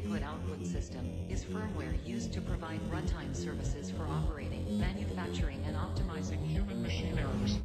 input-output system, is firmware used to provide runtime services for operating, manufacturing and optimizing human-machine errors.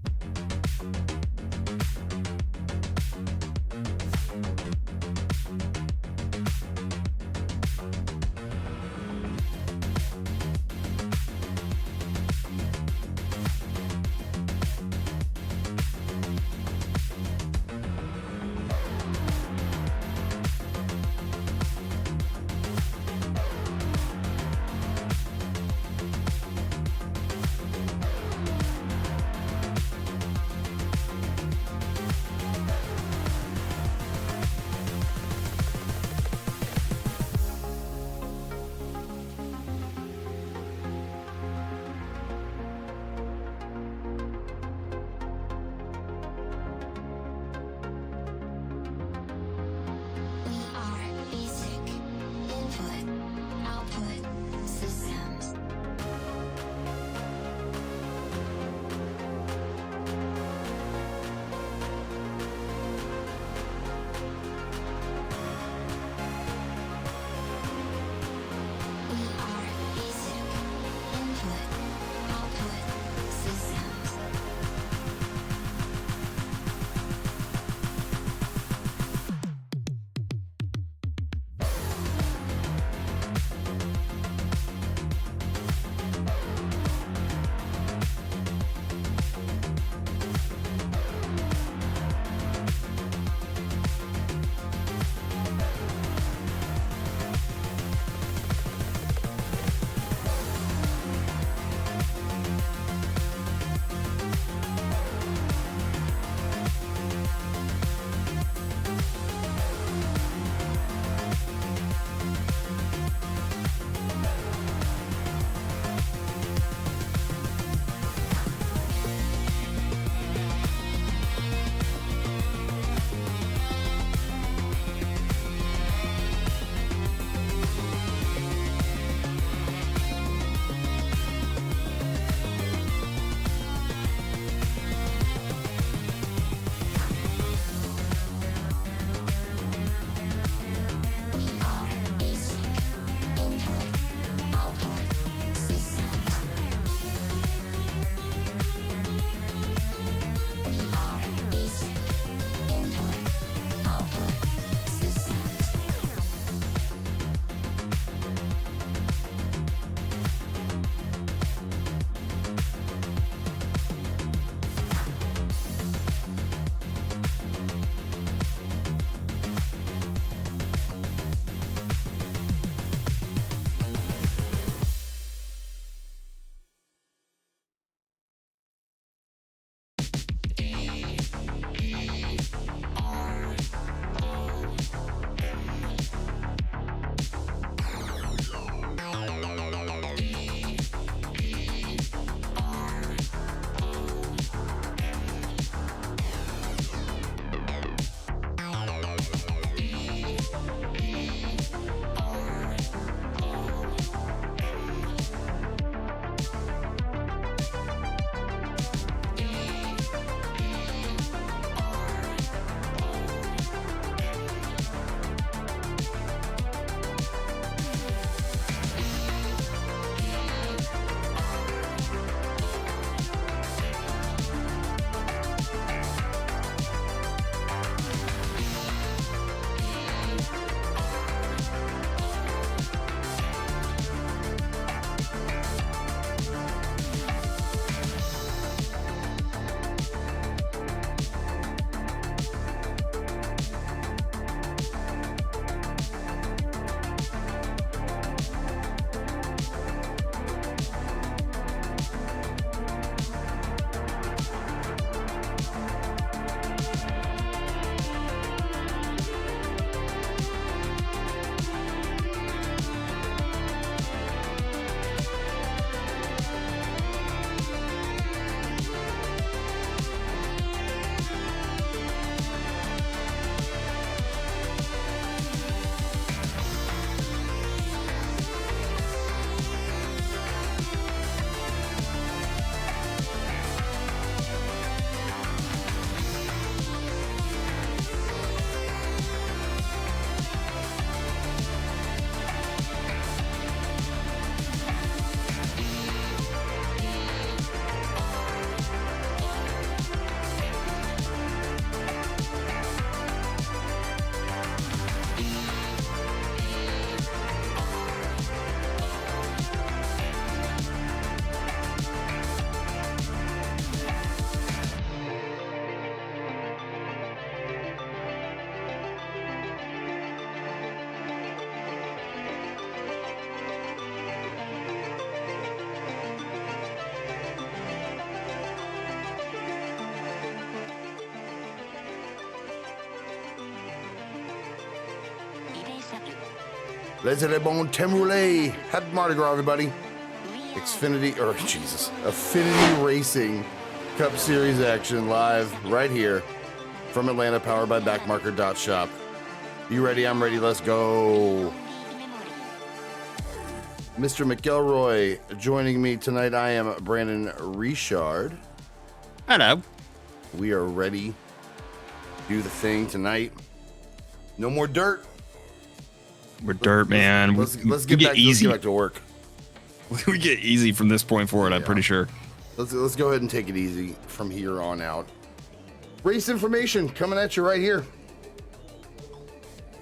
Les le bon temroulé. Happy Mardi Gras, everybody. Affinity Racing Cup Series action live right here from Atlanta, powered by backmarker.shop. You ready? I'm ready. Let's go. Mr. McElroy joining me tonight. I am Brandon Richard. Hello. We are ready to do the thing tonight. No more dirt. We're dirt, man. Let's get back to work. We get easy from this point forward, yeah. I'm pretty sure. Let's go ahead and take it easy from here on out. Race information coming at you right here.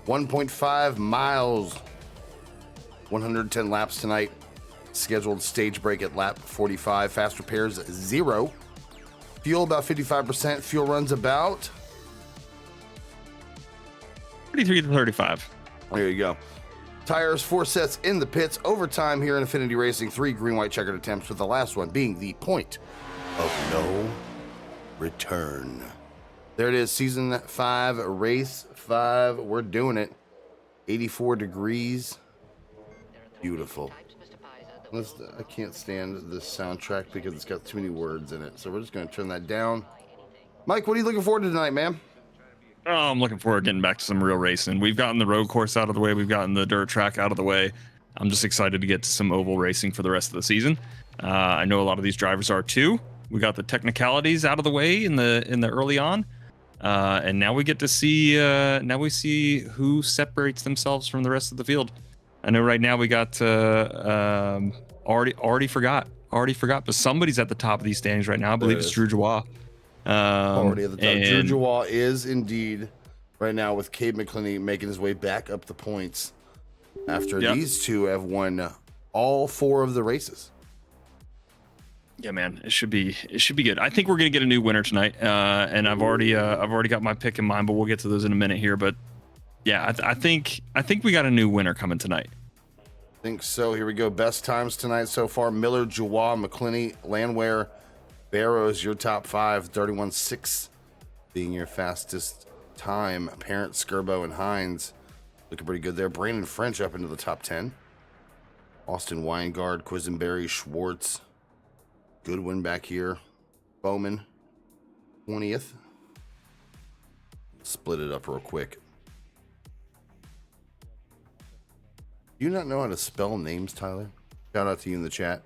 1.5 miles. 110 laps tonight. Scheduled stage break at lap 45. Fast repairs 0. Fuel about 55%. Fuel runs about 33 to 35. There you go. Tires 4 sets in the pits. Overtime here in Affinity Racing. 3 green white checkered attempts, with the last one being the point of no return. There it is. Season 5, race 5. We're doing it. 84 degrees. Beautiful. I can't stand this soundtrack because it's got too many words in it. So we're just going to turn that down. Mike, what are you looking forward to tonight, man? Oh, I'm looking forward to getting back to some real racing. We've gotten the road course out of the way. We've gotten the dirt track out of the way. I'm just excited to get to some oval racing for the rest of the season. I know a lot of these drivers are too. We got the technicalities out of the way in the early on. And now we get to see who separates themselves from the rest of the field. I know right now we got already forgot, but somebody's at the top of these standings right now. I believe it's Drew Joie. Already at the top. Drew Joie is indeed right now, with Cade McClinney making his way back up the points after these two have won all 4 of the races. Yeah, man, it should be good. I think we're gonna get a new winner tonight, and I've already got my pick in mind, but we'll get to those in a minute here. But yeah, I think we got a new winner coming tonight. I think so. Here we go. Best times tonight so far: Miller, Joie, McClinney, Landwehr, Barrows. Your top 5. 31.6 being your fastest time. Parent, Skirbo, and Hines looking pretty good there. Brandon French up into the top 10. Austin Weingard, Quisenberry, Schwartz, Goodwin back here. Bowman 20th. Split it up real quick. Do you not know how to spell names, Tyler? Shout out to you in the chat.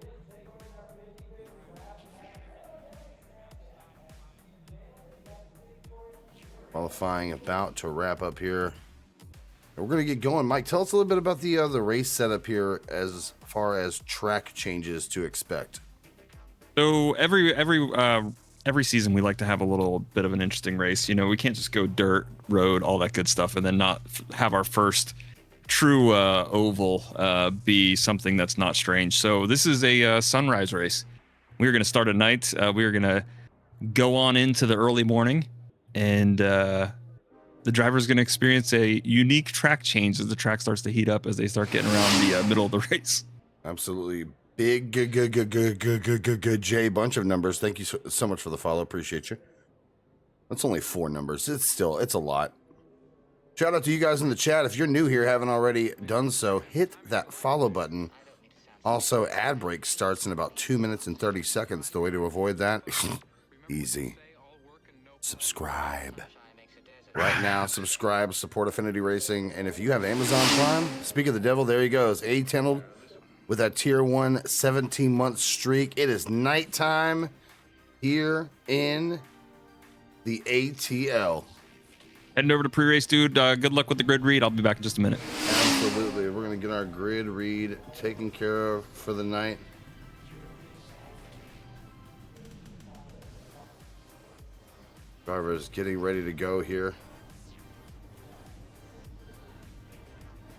Qualifying about to wrap up here. We're going to get going. Mike, tell us a little bit about the race setup here as far as track changes to expect. So every season we like to have a little bit of an interesting race. You know, we can't just go dirt, road, all that good stuff, and then not have our first true oval be something that's not strange. So this is a sunrise race. We're going to start at night. We're going to go on into the early morning, and the driver's going to experience a unique track change as the track starts to heat up, as they start getting around the middle of the race. Absolutely. Big, good Jay, bunch of numbers. Thank you so much for the follow. Appreciate you. That's only 4 numbers. It's a lot. Shout out to you guys in the chat. If you're new here, haven't already done so, hit that follow button. Also, ad break starts in about 2 minutes and 30 seconds. The way to avoid that, easy. Subscribe. Right now, subscribe, support Affinity Racing. And if you have Amazon Prime, speak of the devil, there he goes. A-Tennel with that tier 1 17-month streak. It is nighttime here in the ATL. Heading over to pre-race, dude. Good luck with the grid read. I'll be back in just a minute. Absolutely. We're going to get our grid read taken care of for the night. Driver is getting ready to go here.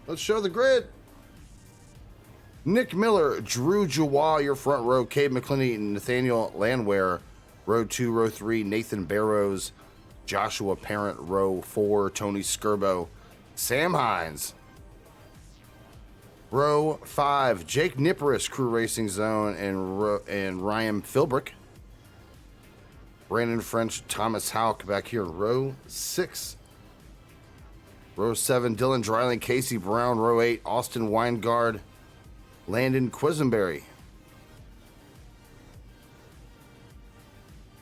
Let's show the grid. Nick Miller, Drew Joie, your front row. Cade McClinney, Nathaniel Landwehr, row 2, row 3. Nathan Barrows, Joshua Parent, row 4. Tony Skirbo, Sam Hines, row 5. Jake Niparis, Crew Racing Zone, and Ryan Philbrick. Brandon French, Thomas Houck back here in row 6. Row 7, Dylan Dryling, Casey Brown. Row 8, Austin Weingard, Landon Quisenberry.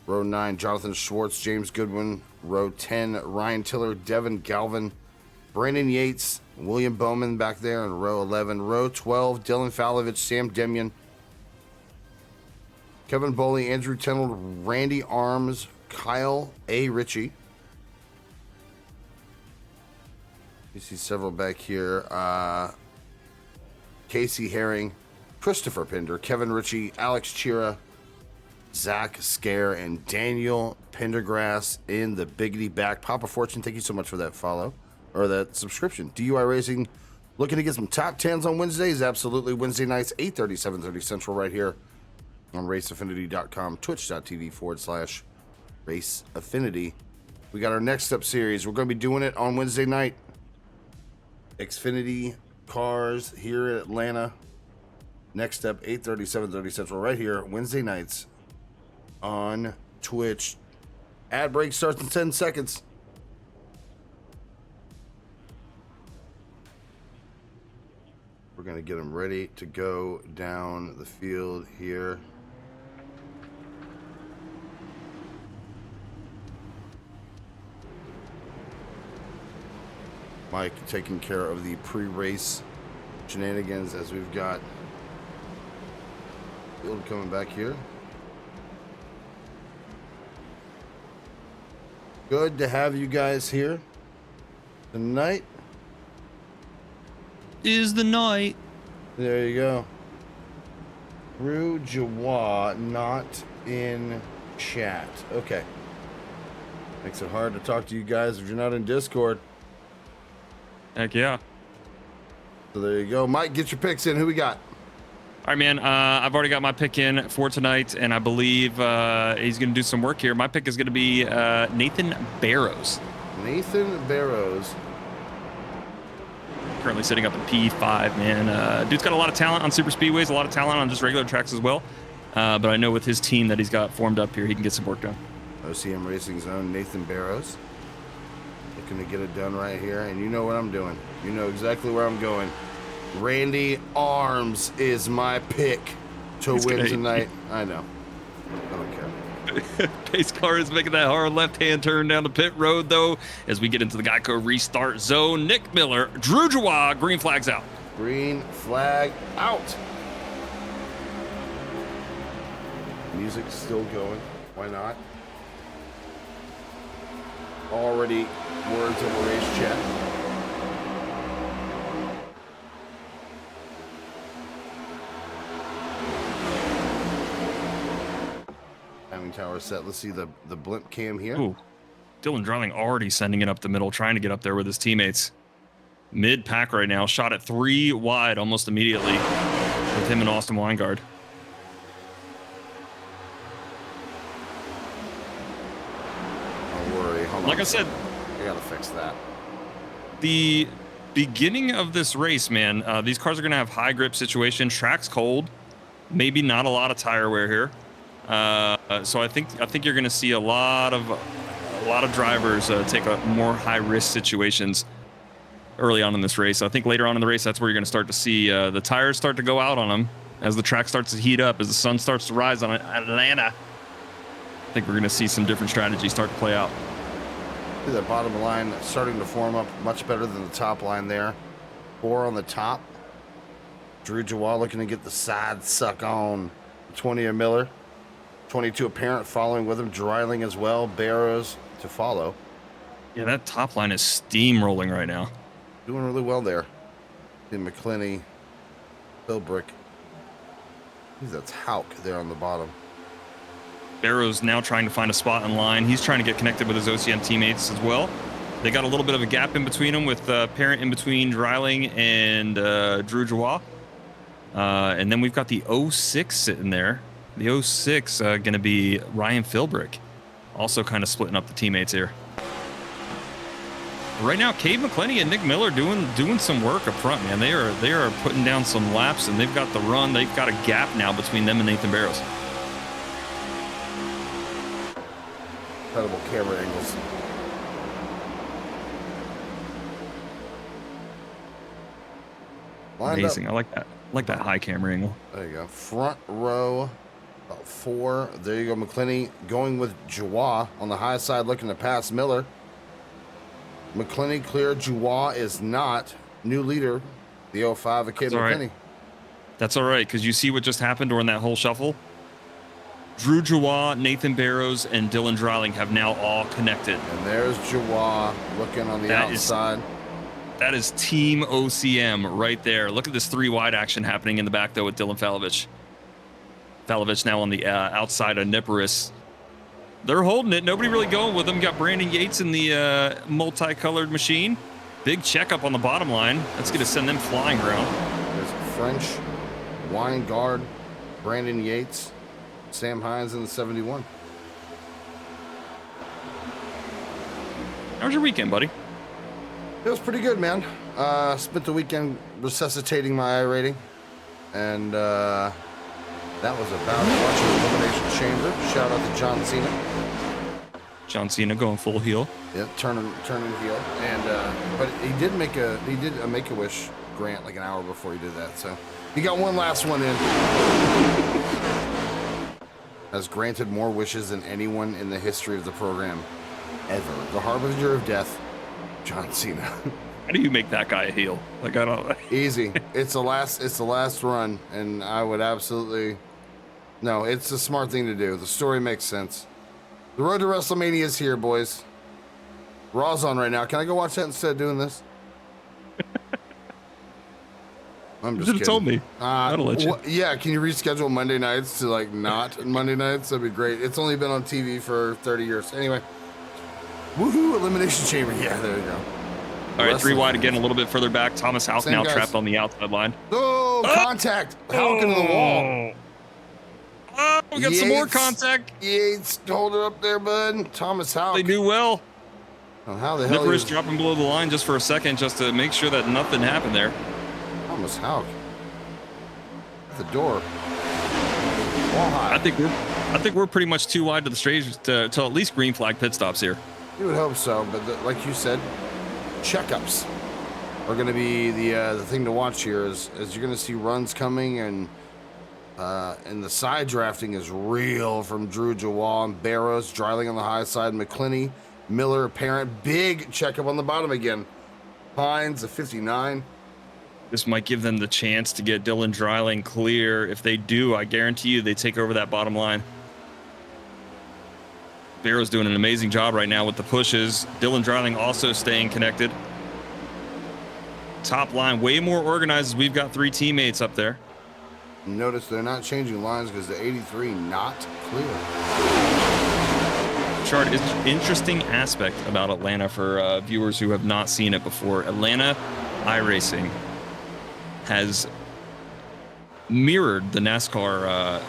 Row 9, Jonathan Schwartz, James Goodwin. Row 10, Ryan Tiller, Devin Galvin, Brandon Yates, William Bowman back there in row 11. Row 12, Dylan Falovich, Sam Demian, Kevin Boley, Andrew Tennell, Randy Arms, Kyle A. Ritchie. You see several back here. Casey Herring, Christopher Pinder, Kevin Ritchie, Alex Chira, Zach Scare, and Daniel Pendergrass in the biggity back. Papa Fortune, thank you so much for that follow or that subscription. DUI Racing, looking to get some top 10s on Wednesdays? Absolutely. Wednesday nights, 8:30, 7:30 Central, right here on raceaffinity.com, twitch.tv/raceaffinity. We got our next up series. We're going to be doing it on Wednesday night. Xfinity cars here in Atlanta. Next up, 8:30, 7:30 Central, right here, Wednesday nights on Twitch. Ad break starts in 10 seconds. We're going to get them ready to go down the field here. Mike taking care of the pre-race shenanigans as we've got field coming back here. Good to have you guys here tonight. Is the night. There you go. Rue Jawa not in chat. Okay. Makes it hard to talk to you guys if you're not in Discord. Heck yeah. So there you go. Mike, get your picks in. Who we got? All right, man. I've already got my pick in for tonight, and I believe he's going to do some work here. My pick is going to be Nathan Barrows. Nathan Barrows. Currently sitting up in P5, man. Dude's got a lot of talent on super speedways, a lot of talent on just regular tracks as well. But I know with his team that he's got formed up here, he can get some work done. OCM Racing's own Nathan Barrows. Looking to get it done right here. And you know what I'm doing. You know exactly where I'm going. Randy Arms is my pick to win tonight. I know. I don't care. Pace car is making that hard left-hand turn down the pit road, though, as we get into the Geico restart zone. Nick Miller, Drew Jawa, green flag's out. Green flag out. Music's still going. Why not? Already words of a race chat. Timing tower set. Let's see the blimp cam here. Ooh, Dylan Dryling already sending it up the middle, trying to get up there with his teammates. Mid-pack right now, shot at 3 wide almost immediately with him and Austin Weingard. Don't worry. Hold Like on. I said, I gotta fix that. the beginning of this race, man, these cars are going to have high grip situation. Track's cold. Maybe not a lot of tire wear here. So I think you're going to see a lot of drivers take a more high risk situations early on in this race. I think later on in the race, that's where you're going to start to see the tires start to go out on them as the track starts to heat up, as the sun starts to rise on Atlanta. I think we're going to see some different strategies start to play out. See that bottom line starting to form up much better than the top line there. 4 on the top. Drew Jawa looking to get the side suck on 20 of Miller. 22 apparent following with him. Dryling as well. Barrows to follow. Yeah, that top line is steamrolling right now. Doing really well there. See McClinney, Philbrick. That's Hauk there on the bottom. Barrows now trying to find a spot in line. He's trying to get connected with his OCM teammates as well. They got a little bit of a gap in between them with Parent in between Dryling and Drew Jawa. And then we've got the 06 sitting there. The 06 going to be Ryan Philbrick. Also kind of splitting up the teammates here. Right now, Cade McClenny and Nick Miller doing some work up front, man. They are putting down some laps, and they've got the run. They've got a gap now between them and Nathan Barrows. Incredible camera angles. Lined Amazing. up. I like that. I like that high camera angle. There you go. Front row, about 4. There you go, McClinney going with Joie on the high side, looking to pass Miller. McClinney clear. Joie is not. New leader, the 05 of Kid McClinney. Right. That's all right, because you see what just happened during that whole shuffle? Drew Joie, Nathan Barrows, and Dylan Dreiling have now all connected. And there's Joie looking on the outside. That is Team OCM right there. Look at this 3 wide action happening in the back, though, with Dylan Falovich. Falovich now on the outside of Niparis. They're holding it. Nobody really going with them. Got Brandon Yates in the multicolored machine. Big checkup on the bottom line. That's going to send them flying around. There's French, Weingard, Brandon Yates, Sam Hines in the 71. How was your weekend, buddy? It was pretty good, man. Spent the weekend resuscitating my I rating. And that was about watching Elimination Chamber. Shout out to John Cena. John Cena going full heel. Yeah, turning heel. And but he did a Make-A-Wish grant like an hour before he did that. So he got one last one in. Has granted more wishes than anyone in the history of the program ever. The harbinger of death, John Cena. How do you make that guy a heel? Like, I don't. Easy. It's the last run, and I would absolutely. No, it's a smart thing to do. The story makes sense. The road to WrestleMania is here, boys. Raw's on right now. Can I go watch that instead of doing this? I'm just kidding. You told me. I'd let you. Yeah, can you reschedule Monday nights to like not Monday nights? That'd be great. It's only been on TV for 30 years. Anyway. Woohoo, Elimination Chamber. Yeah, there you go. All right, 3 wide again, a little bit further back. Thomas Houck now trapped on the outside line. Oh, contact. Houck into the wall. Oh, we got some more contact. Yates, hold it up there, bud. Thomas Houck. They do well. Oh, how the hell? Niparis dropping below the line just for a second, just to make sure that nothing happened there. Thomas Houck. At the door. Wall high. I think we're pretty much too wide to the stage to at least green flag pit stops here. You would hope so, but like you said, checkups are going to be the thing to watch here. As you're going to see runs coming, and the side drafting is real from Drew Joie and Barrows, Dreiling on the high side, McClinney, Miller, Parent, big checkup on the bottom again. Hines, a 59. This might give them the chance to get Dylan Dreiling clear. If they do, I guarantee you they take over that bottom line. Barrow's doing an amazing job right now with the pushes. Dylan Dreiling also staying connected. Top line way more organized as we've got 3 teammates up there. Notice they're not changing lines because the 83 not clear. Chart is interesting aspect about Atlanta for viewers who have not seen it before. Atlanta iRacing has mirrored the NASCAR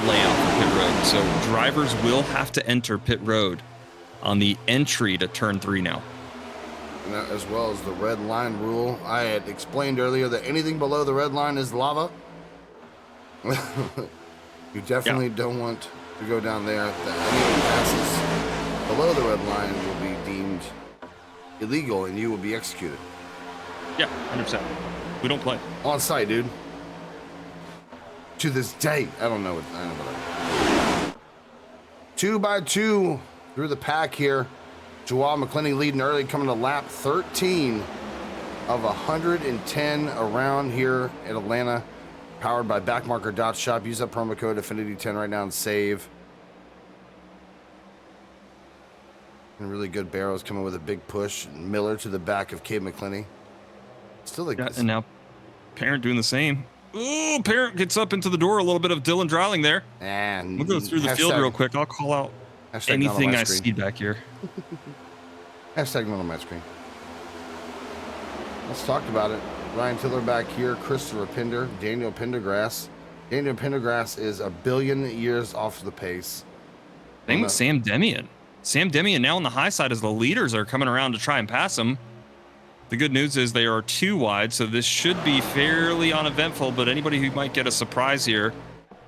layout for pit road. So drivers will have to enter pit road on the entry to turn 3 now. And that, as well as the red line rule. I had explained earlier that anything below the red line is lava. You definitely don't want to go down there. Anyone passes below the red line will be deemed illegal and you will be executed. Yeah, 100%. We don't play. On site, dude. To this day, I don't know what. 2 by 2 through the pack here. Joie McClinney leading early, coming to lap 13 of 110 around here in Atlanta. Powered by backmarker.shop. Use that promo code AFFINITY10 right now and save. And really good Barrows coming with a big push. Miller to the back of Cade McClinney. Still like and now Parent doing the same. Ooh, Parent gets up into the door. A little bit of Dylan Dreiling there. And we'll go through the field real quick. I'll call out anything I see back here. Hashtag not on my screen. Let's talk about it. Ryan Tiller back here. Christopher Pinder. Daniel Pendergrass. Daniel Pendergrass is a billion years off the pace. Same with Sam Demian. Sam Demian now on the high side as the leaders are coming around to try and pass him. The good news is they are 2 wide, so this should be fairly uneventful, but anybody who might get a surprise here,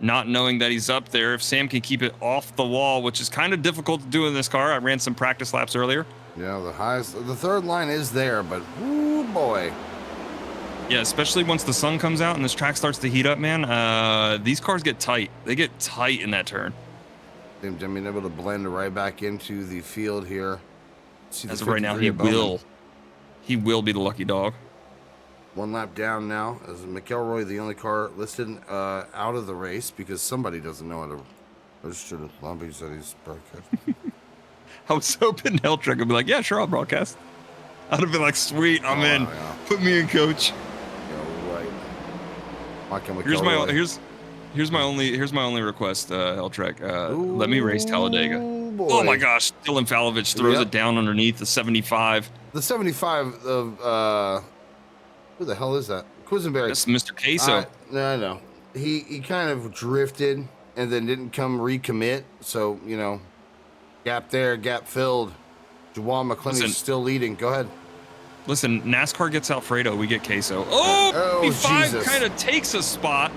not knowing that he's up there, if Sam can keep it off the wall, which is kind of difficult to do in this car. I ran some practice laps earlier. Yeah, the third line is there, but ooh boy. Yeah, especially once the sun comes out and this track starts to heat up, man. These cars get tight. They get tight in that turn. Seems been able to blend right back into the field here. As of right now, he will be the lucky dog. One lap down now, as McElroy, the only car listed out of the race because somebody doesn't know how to register the lobbies that he's broadcasting. I was hoping Heltrek would be like, yeah, sure, I'll broadcast. I'd have been like, sweet, I'm in. Yeah. Put me in, coach. Yeah, right. Here's my only request, Heltrek. Let me race Talladega. Boy. Oh my gosh, Dylan Falovich throws it down underneath the 75. The 75 of who the hell is that? Quisenberry. That's Mr. Queso. No, I know. He kind of drifted and then didn't recommit. So, gap there, gap filled. Jawan McClenney's still leading. Go ahead. Listen, NASCAR gets Alfredo, we get Queso. Oh, P5 kind of takes a spot.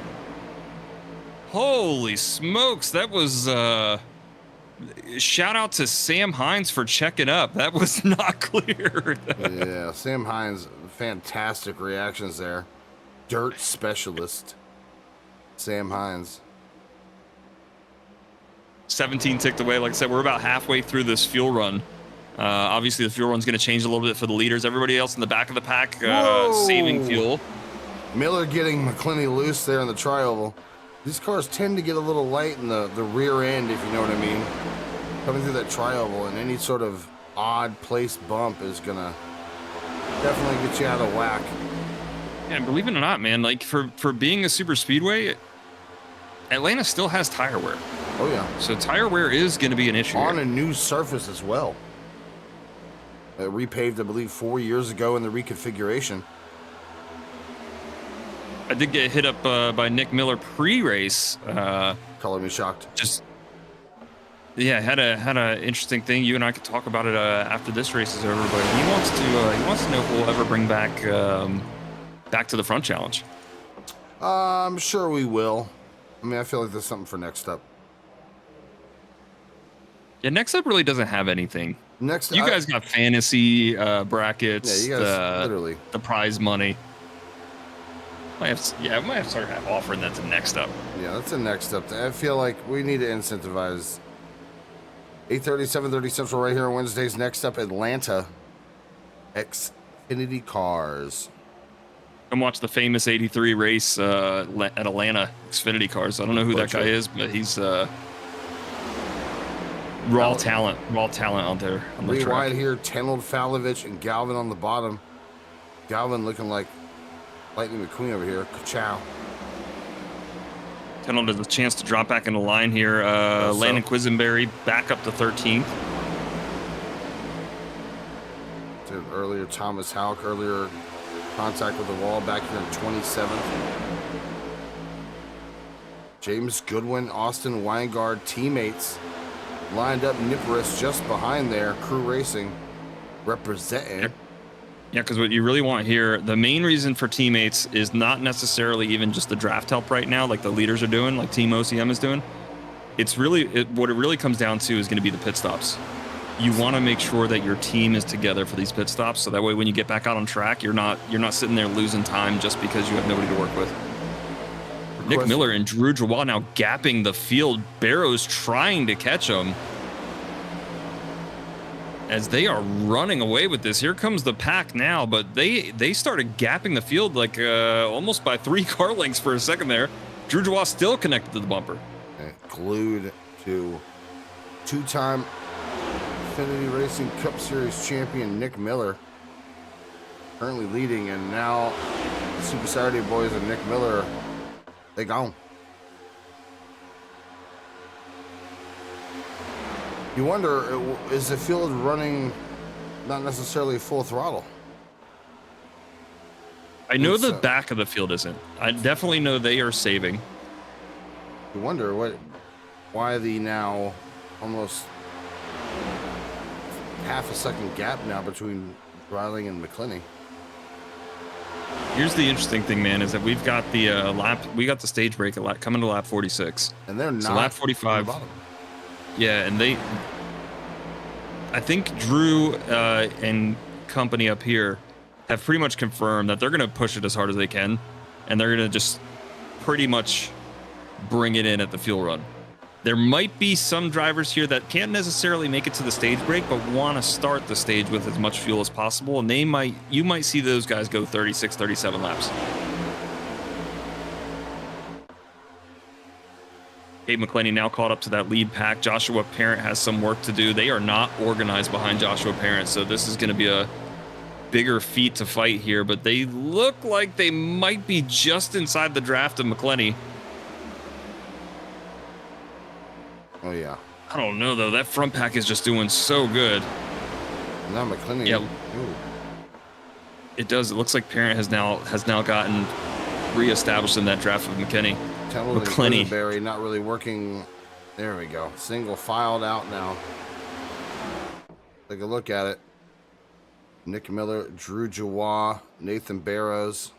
Holy smokes, that was shout out to Sam Hines for checking up. That was not clear. Yeah, Sam Hines, fantastic reactions there. Dirt specialist, Sam Hines. 17 ticked away. Like I said, we're about halfway through this fuel run. Obviously, the fuel run's going to change a little bit for the leaders. Everybody else in the back of the pack saving fuel. Miller getting McClenney loose there in the tri-oval. These cars tend to get a little light in the rear end, if you know what I mean. Coming through that tri-oval, and any sort of odd place bump is going to definitely get you out of whack. Yeah, and believe it or not, man, like for being a super speedway, Atlanta still has tire wear. Oh, yeah. So tire wear is going to be an issue. On a new surface as well. Repaved, I believe, 4 years ago in the reconfiguration. I did get hit up by Nick Miller pre-race. Color me shocked. Had a interesting thing. You and I could talk about it after this race is over. But he wants to know if we'll ever bring back to the front challenge. I'm sure we will. I mean, I feel like there's something for next up. Yeah, next up really doesn't have anything. You guys got fantasy brackets. Yeah, you guys literally the prize money. We might have to start offering that to next up. Yeah, that's the next up. I feel like we need to incentivize. 8:30, 7:30 Central right here on Wednesdays. Next up, Atlanta. Xfinity Cars. Come watch the famous 83 race at Atlanta, Xfinity Cars. I don't know who that guy is, but he's raw talent out there on the track. Wide here, Tenold, Falovich, and Galvin on the bottom. Galvin looking like Lightning McQueen over here. Ka-chow. Tenold has a chance to drop back in the line here. Landon Quisenberry back up to 13th. Earlier, Thomas Houck, earlier contact with the wall back here in 27th. James Goodwin, Austin Weingard, teammates lined up. Nippers just behind there. Crew Racing representing. Yeah, because what you really want here, the main reason for teammates is not necessarily even just the draft help right now, like the leaders are doing, like Team OCM is doing. It's really, what it really comes down to is going to be the pit stops. You want to make sure that your team is together for these pit stops, so that way when you get back out on track, you're not sitting there losing time just because you have nobody to work with. Nick Miller and Drew Jawad now gapping the field. Barrow's trying to catch him as they are running away with this. Here comes the pack now, but they started gapping the field like almost by 3 car lengths for a second there. Drew Jawad still connected to the bumper. Glued to two-time Xfinity Racing Cup Series champion Nick Miller, currently leading, and now the Super Saturday boys and Nick Miller, they gone. You wonder, is the field running not necessarily full throttle? I know the back of the field isn't. I definitely know they are saving. You wonder why the now almost half a second gap now between Riley and McClenney. Here's the interesting thing, man, is that we've got the stage break coming to lap 46. And they're not lap 45. Yeah, and I think Drew and company up here have pretty much confirmed that they're going to push it as hard as they can, and they're going to just pretty much bring it in at the fuel run. There might be some drivers here that can't necessarily make it to the stage break, but want to start the stage with as much fuel as possible, and you might see those guys go 36, 37 laps. Gabe McClenny now caught up to that lead pack. Joshua Parent has some work to do. They are not organized behind Joshua Parent, so this is going to be a bigger feat to fight here, but they look like they might be just inside the draft of McClenny. Oh, yeah. I don't know, though. That front pack is just doing so good. Now McClenny. Yeah. Ooh. It does. It looks like Parent has now gotten reestablished in that draft of McClenny. McClenny not really working. There we go. Single filed out now. Take a look at it. Nick Miller, Drew Jawah, Nathan Barrows.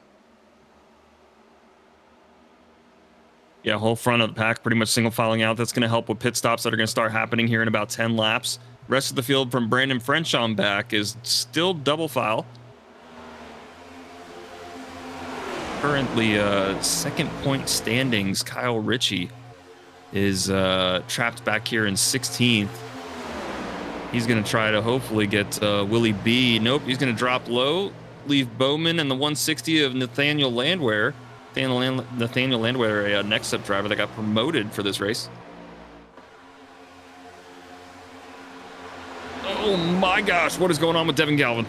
Yeah, whole front of the pack pretty much single filing out. That's going to help with pit stops that are going to start happening here in about 10 laps. Rest of the field from Brandon French on back is still double file. Currently, second point standings, Kyle Ritchie is trapped back here in 16th. He's going to try to hopefully get Willie B. Nope, he's going to drop low, leave Bowman and the 160 of Nathaniel Landwehr. Nathaniel Landwehr, a next-up driver that got promoted for this race. Oh my gosh, what is going on with Devin Galvin?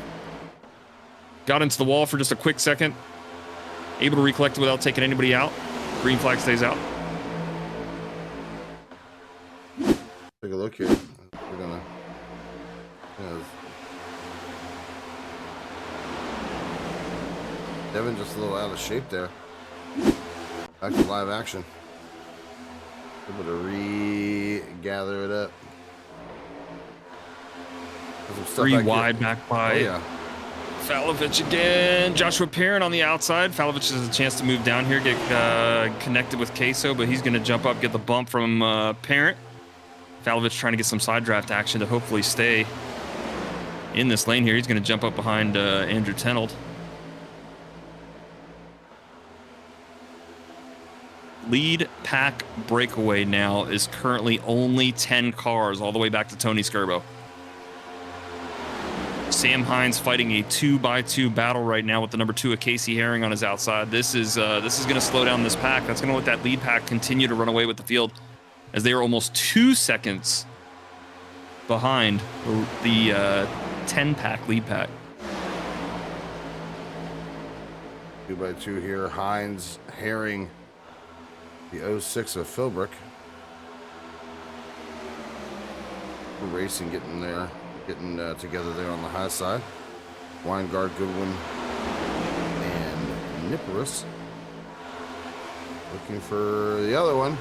Got into the wall for just a quick second. Able to recollect without taking anybody out. Green flag stays out. Take a look here. We're gonna. Devin just a little out of shape there. Back to live action. Able to regather it up. Three wide back by. Oh, yeah. Falovich again. Joshua Parent on the outside. Falovich has a chance to move down here, get connected with Queso, but he's going to jump up, get the bump from Parent. Falovich trying to get some side draft action to hopefully stay in this lane here. He's going to jump up behind Andrew Tenold. Lead pack breakaway now is currently only 10 cars all the way back to Tony Skirbo. Sam Hines fighting a 2x2 battle right now with the number 2 of Casey Herring on his outside. This is going to slow down this pack. That's going to let that lead pack continue to run away with the field, as they are almost 2 seconds behind the 10 pack lead pack. 2x2 here. Hines, Herring, the 06 of Philbrook. Racing getting there. Getting together there on the high side. Weingard, Goodwin, and Niporus. Looking for the other one.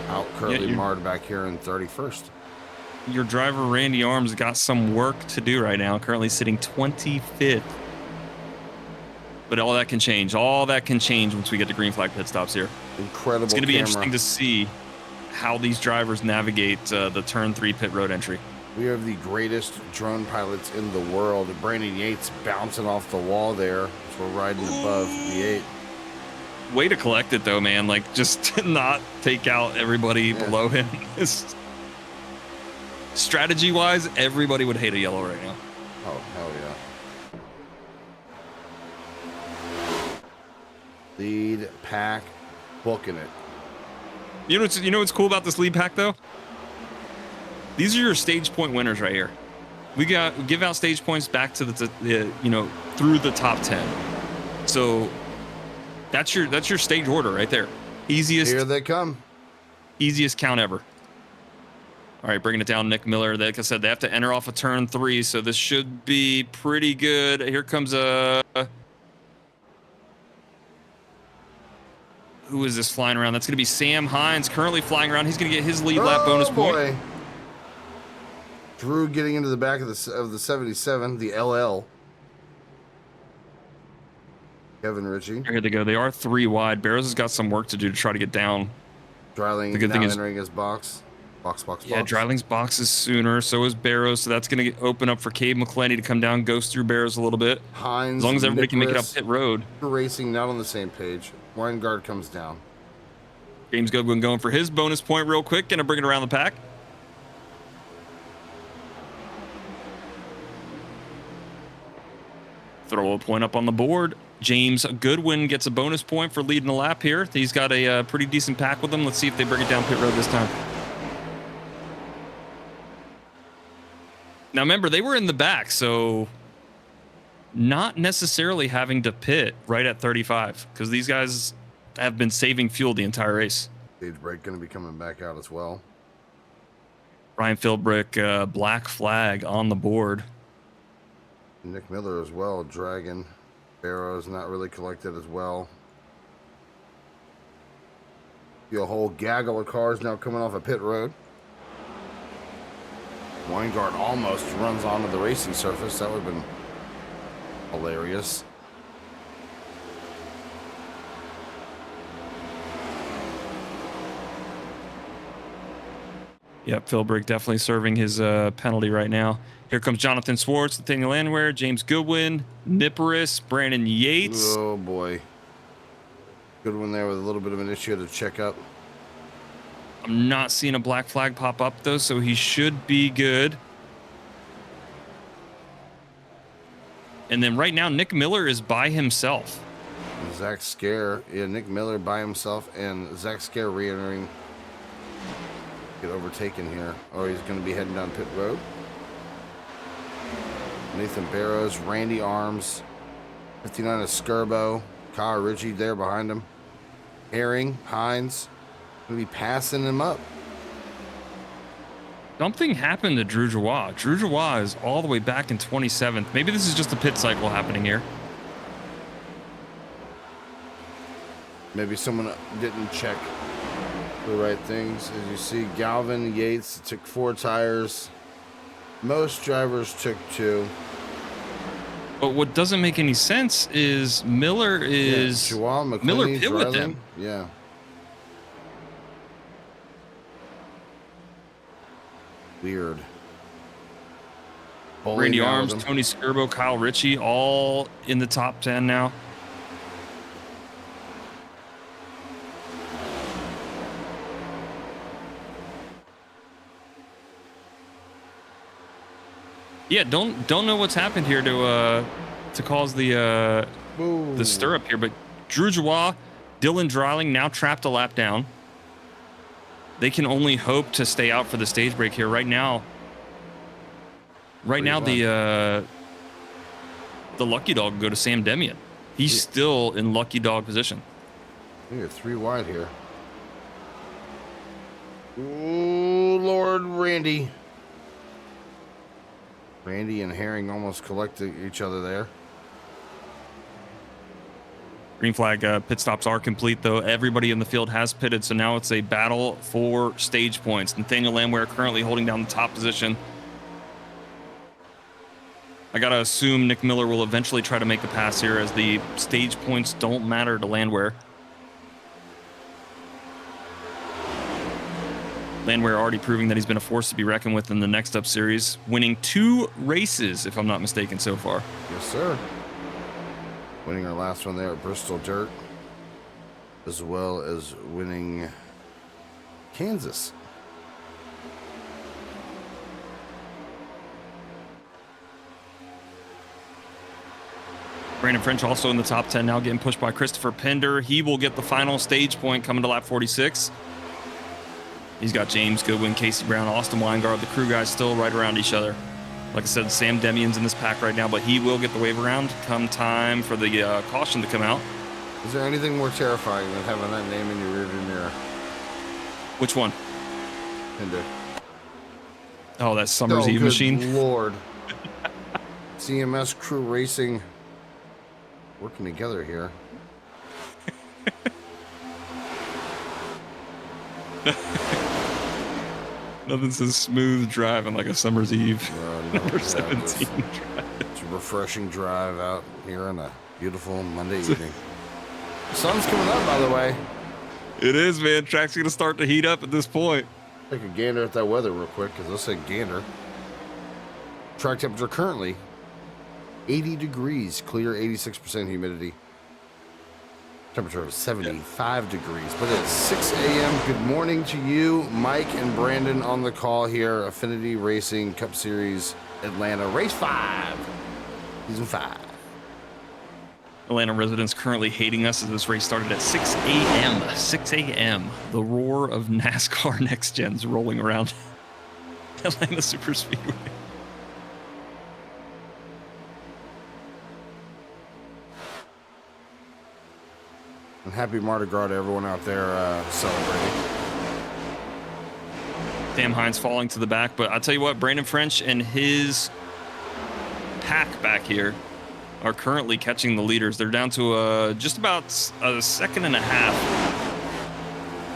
Out Curly Mard back here in 31st. Your driver, Randy Arms, got some work to do right now. Currently sitting 25th. But all that can change. All that can change once we get to green flag pit stops here. Incredible. It's going to be interesting to see how these drivers navigate the turn 3 pit road entry. We have the greatest drone pilots in the world. Brandon Yates bouncing off the wall there as we're riding above the 8. Way to collect it though, man. Like, just to not take out everybody below him. Strategy wise, everybody would hate a yellow right now. Oh, hell yeah. Lead pack booking it. You know what's cool about this lead pack though? These are your stage point winners right here. We give out stage points back to the through the top 10. So that's your stage order right there. Easiest. Here they come. Easiest count ever. All right, bringing it down, Nick Miller. Like I said, they have to enter off a turn 3, so this should be pretty good. Here comes who is this flying around? That's going to be Sam Hines, currently flying around. He's going to get his lead lap bonus point. Drew getting into the back of the 77, the LL. Kevin Ritchie. Here they go. They are 3 wide. Barrows has got some work to do to try to get down. Dryling now entering his box. Box. Yeah, Dryling's box is sooner. So is Barrows. So that's going to open up for Cade McClenny to come down, ghost through Barrows a little bit. Hines, As long as everybody can make it up Nicholas, pit road. Racing not on the same page. Weingart comes down. James Goodwin going for his bonus point real quick. Going to bring it around the pack. Throw a point up on the board. James Goodwin gets a bonus point for leading the lap here. He's got a pretty decent pack with him. Let's see if they bring it down pit road this time. Now, remember, they were in the back, so not necessarily having to pit right at 35 because these guys have been saving fuel the entire race. Stage break going to be coming back out as well. Ryan Philbrick, black flag on the board. Nick Miller as well, dragging. Barrows not really collected as well. See a whole gaggle of cars now coming off a pit road. Weingart almost runs onto the racing surface. That would have been hilarious. Yep, Philbrick definitely serving his penalty right now. Here comes Jonathan Swartz, Nathaniel Landwehr, James Goodwin, Niparis, Brandon Yates. Oh, boy. Good one there with a little bit of an issue to check up. I'm not seeing a black flag pop up, though, so he should be good. And then right now, Nick Miller is by himself. And Zach Scare. Yeah, Nick Miller by himself and Zach Scare re-entering. Get overtaken here. Or he's going to be heading down pit road. Nathan Barrows, Randy Arms, 59 is Skirbo, Kyle Ritchie there behind him. Herring, Hines, going to be passing him up. Something happened to Drew Joie. Drew Joie is all the way back in 27th. Maybe this is just a pit cycle happening here. Maybe someone didn't check the right things. As you see, Galvin Yates took 4 tires. Most drivers took 2. But what doesn't make any sense is Miller is Miller pit with them. Yeah. Weird. Randy Arms, Tony Skirbo, Kyle Ritchie, all in the top 10 now. Yeah, don't know what's happened here to cause the stirrup here, but Drew Joie, Dylan Dreiling now trapped a lap down. They can only hope to stay out for the stage break here. Right now, the lucky dog will go to Sam Demian. He's still in lucky dog position. You're 3 wide here. Ooh, Lord Randy. Randy and Herring almost collected each other there. Green flag pit stops are complete, though. Everybody in the field has pitted, so now it's a battle for stage points. Nathaniel Landwehr currently holding down the top position. I got to assume Nick Miller will eventually try to make the pass here as the stage points don't matter to Landwehr. Landwehr already proving that he's been a force to be reckoned with in the Next Up series, winning 2 races, if I'm not mistaken, so far. Yes, sir. Winning our last one there at Bristol Dirt, as well as winning Kansas. Brandon French also in the top 10 now, getting pushed by Christopher Pender. He will get the final stage point coming to lap 46. He's got James Goodwin, Casey Brown, Austin Weingart, the crew guys still right around each other. Like I said, Sam Demian's in this pack right now, but he will get the wave around come time for the caution to come out. Is there anything more terrifying than having that name in your rearview mirror? Which one? Pender. Oh, that's Summer's Eve machine. Lord. CMS Crew Racing working together here. Nothing says smooth driving like a summer's eve. Number 17 drive. It's a refreshing drive out here on a beautiful Monday evening. The sun's coming up, by the way. It is, man. Track's going to start to heat up at this point. Take a gander at that weather real quick, because let's say gander. Track temperature currently 80 degrees, clear, 86% humidity. Temperature of 75 degrees, but it's 6 a.m. Good morning to you, Mike and Brandon on the call here. Affinity Racing Cup Series Atlanta Race 5, Season 5. Atlanta residents currently hating us as this race started at 6 a.m. 6 a.m. The roar of NASCAR Next Gens rolling around Atlanta Superspeedway. And happy Mardi Gras to everyone out there celebrating. Sam Hines falling to the back, but I'll tell you what, Brandon French and his pack back here are currently catching the leaders. They're down to just about a second and a half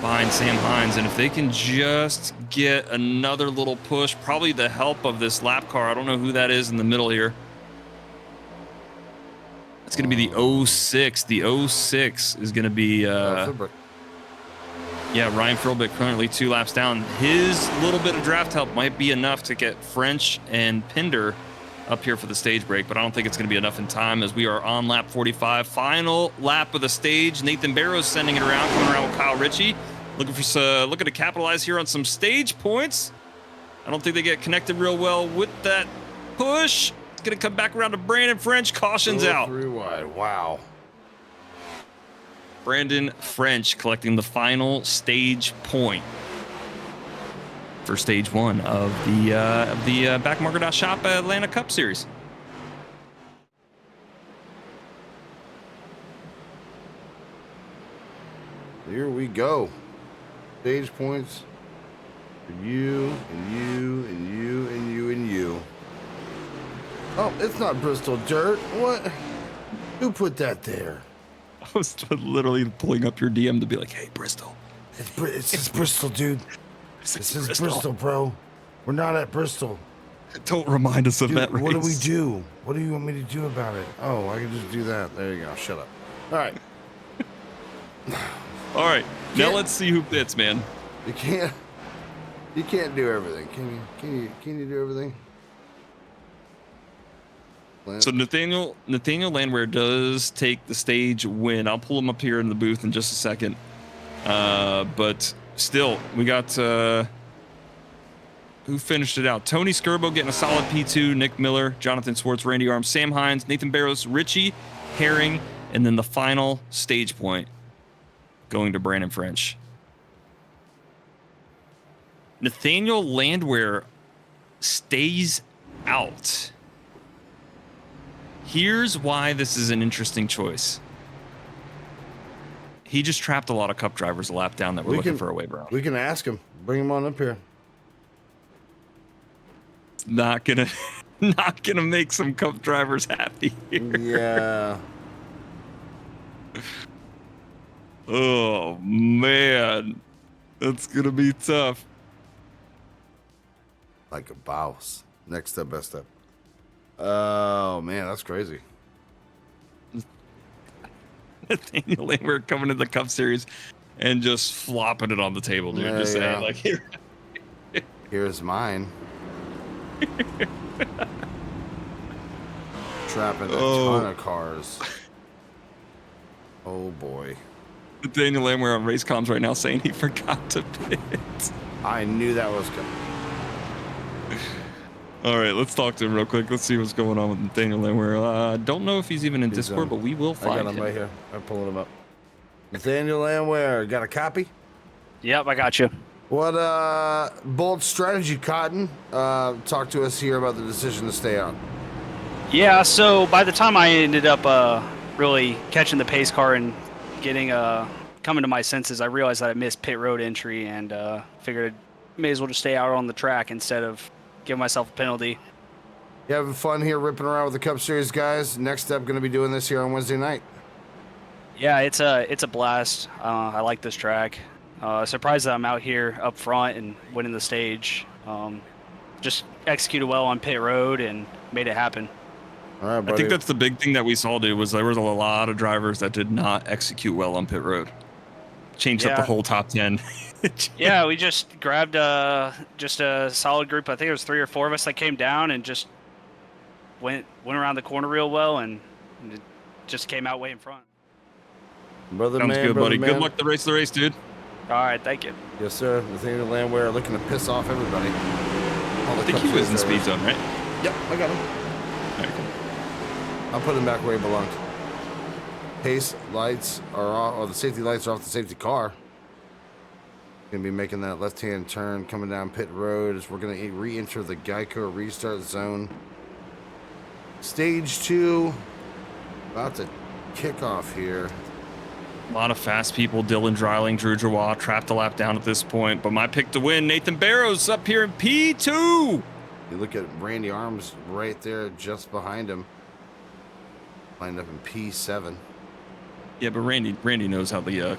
behind Sam Hines, and if they can just get another little push, probably the help of this lap car. I don't know who that is in the middle here. It's going to be the 06. The 06 is going to be Ryan Philbick currently 2 laps down. His little bit of draft help might be enough to get French and Pinder up here for the stage break, but I don't think it's going to be enough in time as we are on lap 45. Final lap of the stage. Nathan Barrows sending it around, coming around with Kyle Ritchie, looking to capitalize here on some stage points. I don't think they get connected real well with that push. It's going to come back around to Brandon French. Cautions out. 3 wide. Wow. Brandon French collecting the final stage point for stage 1 of the backmarker.shop Atlanta Cup Series. Here we go. Stage points for you and you and you and you and you. Oh, it's not Bristol dirt. What? Who put that there? I was literally pulling up your DM to be like, hey, Bristol. It's just Bristol, dude. This is Bristol, bro. We're not at Bristol. Don't remind us of Dude, that race. what do we do? What do you want me to do about it? Oh, I can just do that. There you go. Shut up. All right. All right. Now let's see who fits, man. You can't do everything. Can you do everything? So Nathaniel Landwehr does take the stage win. I'll pull him up here in the booth in just a second. But still, we got who finished it out? Tony Skirbo getting a solid P2, Nick Miller, Jonathan Swartz, Randy Arms, Sam Hines, Nathan Barrows, Richie Herring, and then the final stage point going to Brandon French. Nathaniel Landwehr stays out. Here's why this is an interesting choice. He just trapped a lot of Cup drivers a lap down that were looking for a way around. We can ask him. Bring him on up here. Not gonna make some Cup drivers happy here. Yeah. Oh man, that's gonna be tough. Like a boss. Next step, best step. Oh man, that's crazy. Nathaniel Landwehr coming to the Cup Series and just flopping it on the table, dude. Yeah, just saying, like, here. Here's mine. Trapping a ton of cars. Oh boy. Nathaniel Landwehr on race comms right now saying he forgot to pit. I knew that was coming. All right, let's talk to him real quick. Let's see what's going on with Nathaniel Landwehr. Don't know if he's even in Discord, but we will find him. I got him right here. I'm pulling him up. Nathaniel Landwehr, got a copy? Yep, I got you. What bold strategy, Cotton? Talk to us here about the decision to stay out. Yeah, so by the time I ended up really catching the pace car and getting coming to my senses, I realized that I missed pit road entry and figured I may as well just stay out on the track instead of giving myself a penalty. You having fun here ripping around with the Cup Series guys? Next step, going to be doing this here on Wednesday night. Yeah, it's a blast. I like this track. Surprised that I'm out here up front and winning the stage. Just executed well on pit road and made it happen. All right, buddy. I think that's the big thing that we saw, dude, was there was a lot of drivers that did not execute well on pit road. changed up the Yeah. whole top 10. Yeah, we just grabbed just a solid group. I think it was 3 or 4 of us that came down and just went around the corner real well, and it just came out way in front. Brother Sounds man, good, brother buddy. man. Good luck the race, dude. All right, thank you. Yes, sir. Nathaniel Landwehr looking to piss off everybody. All the I think he Cup was in Series speed drivers. zone, right? Yep, I got him. All right, cool. I'll put him back where he belonged. Pace lights are off, or the safety lights are off the safety car. Gonna be making that left-hand turn coming down pit road as we're gonna re-enter the Geico restart zone. Stage 2 about to kick off here. A lot of fast people. Dylan Dreiling, Drew Jawah trapped a lap down at this point. But my pick to win, Nathan Barrows up here in P2. You look at Randy Arms right there just behind him. Lined up in P7. Yeah, but Randy knows how the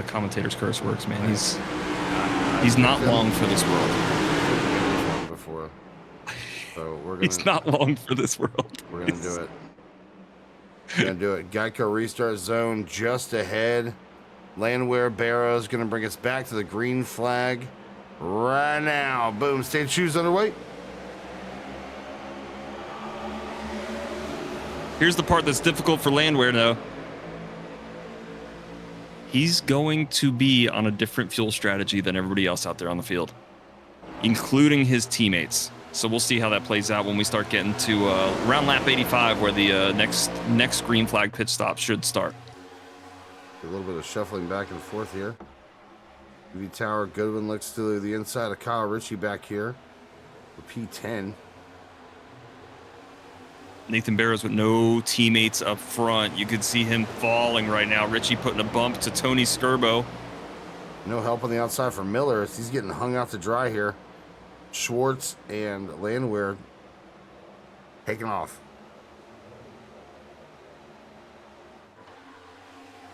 commentator's curse works, man. He's not long for this world. Before. So we're gonna, He's not long for this world. We're gonna do it. We're gonna do it. Geico restart zone just ahead. Landwehr Barrows gonna bring us back to the green flag right now. Boom. Stage shoes underway. Here's the part that's difficult for Landwehr, though. He's going to be on a different fuel strategy than everybody else out there on the field, including his teammates. So we'll see how that plays out when we start getting to around lap 85, where the next green flag pit stop should start. A little bit of shuffling back and forth here. UV Tower Goodwin looks to the inside of Kyle Ritchie back here for P10. Nathan Barrows with no teammates up front. You could see him falling right now. Ritchie putting a bump to Tony Skirbo. No help on the outside for Miller. He's getting hung out to dry here. Schwartz and Landwehr taking off.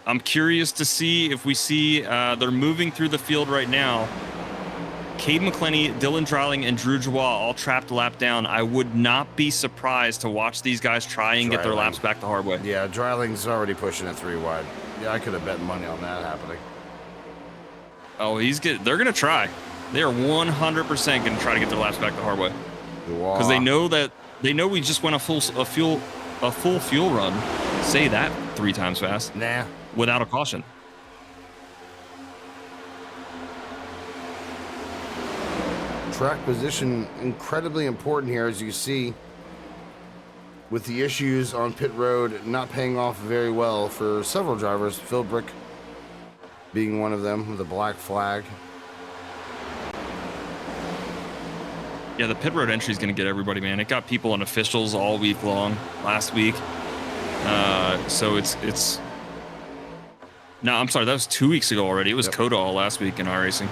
I'm curious to see if we see they're moving through the field right now. Cade McClenny, Dylan Dreiling, and Drew Jawah all trapped a lap down. I would not be surprised to watch these guys try and get their laps back the hard way. Yeah, Dreiling's already pushing it 3 wide. Yeah, I could have bet money on that happening. Oh, they're going to try. They are 100% going to try to get their laps back the hard way. Because they know we just went a full fuel run. Say that 3 times fast. Nah. Without a caution. Track position incredibly important here, as you see, with the issues on pit road not paying off very well for several drivers. Philbrick being one of them with a black flag. Yeah, the pit road entry is going to get everybody, man. It got people and officials all week long last week. So it's. No, I'm sorry. That was 2 weeks ago already. It was Coda all last week in our racing.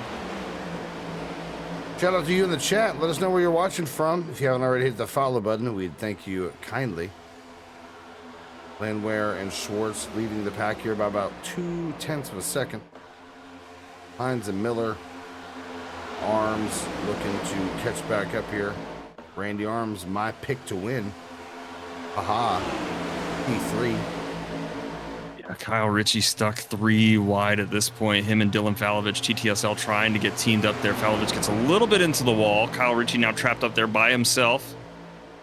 Shout out to you in the chat. Let us know where you're watching from. If you haven't already hit the follow button, we'd thank you kindly. Landwehr and Schwartz leading the pack here by about 0.2 of a second. Hines and Miller. Arms looking to catch back up here. Randy Arms, my pick to win. Aha. P3. Yeah, Kyle Ritchie stuck 3 wide at this point. Him and Dylan Falovich, TTSL, trying to get teamed up there. Falovich gets a little bit into the wall. Kyle Ritchie now trapped up there by himself.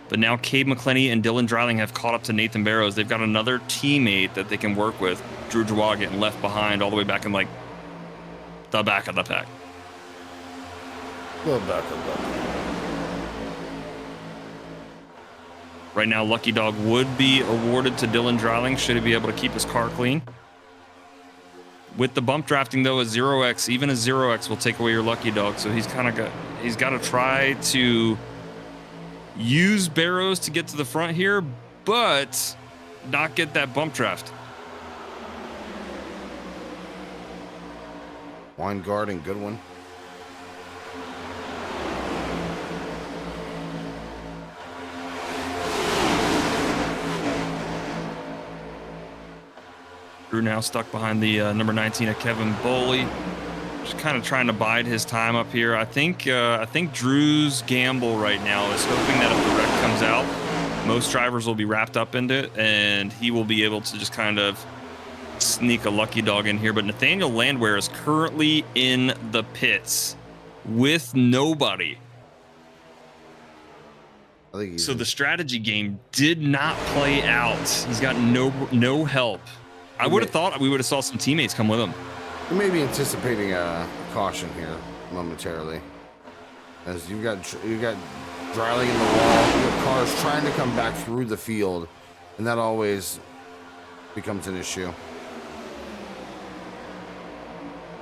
But now Cade McClenny and Dylan Dreiling have caught up to Nathan Barrows. They've got another teammate that they can work with. Drew Jawah getting left behind all the way back in like the back of the pack. Well, back up. Right now, Lucky Dog would be awarded to Dylan Dreiling should he be able to keep his car clean. With the bump drafting, though, a 0x, even a 0x will take away your Lucky Dog. So he's got to try to use Barrows to get to the front here, but not get that bump draft. Weingart and Goodwin. Drew now stuck behind the number 19 of Kevin Boley. Just kind of trying to bide his time up here. I think Drew's gamble right now is hoping that if the wreck comes out, most drivers will be wrapped up into it, and he will be able to just kind of sneak a lucky dog in here, but Nathaniel Landwehr is currently in the pits with nobody. I think So the strategy game did not play out. He's got no help. I would have thought we would have saw some teammates come with him. You may be anticipating a caution here momentarily, as you've got Dryling in the wall. Your car's trying to come back through the field, and that always becomes an issue.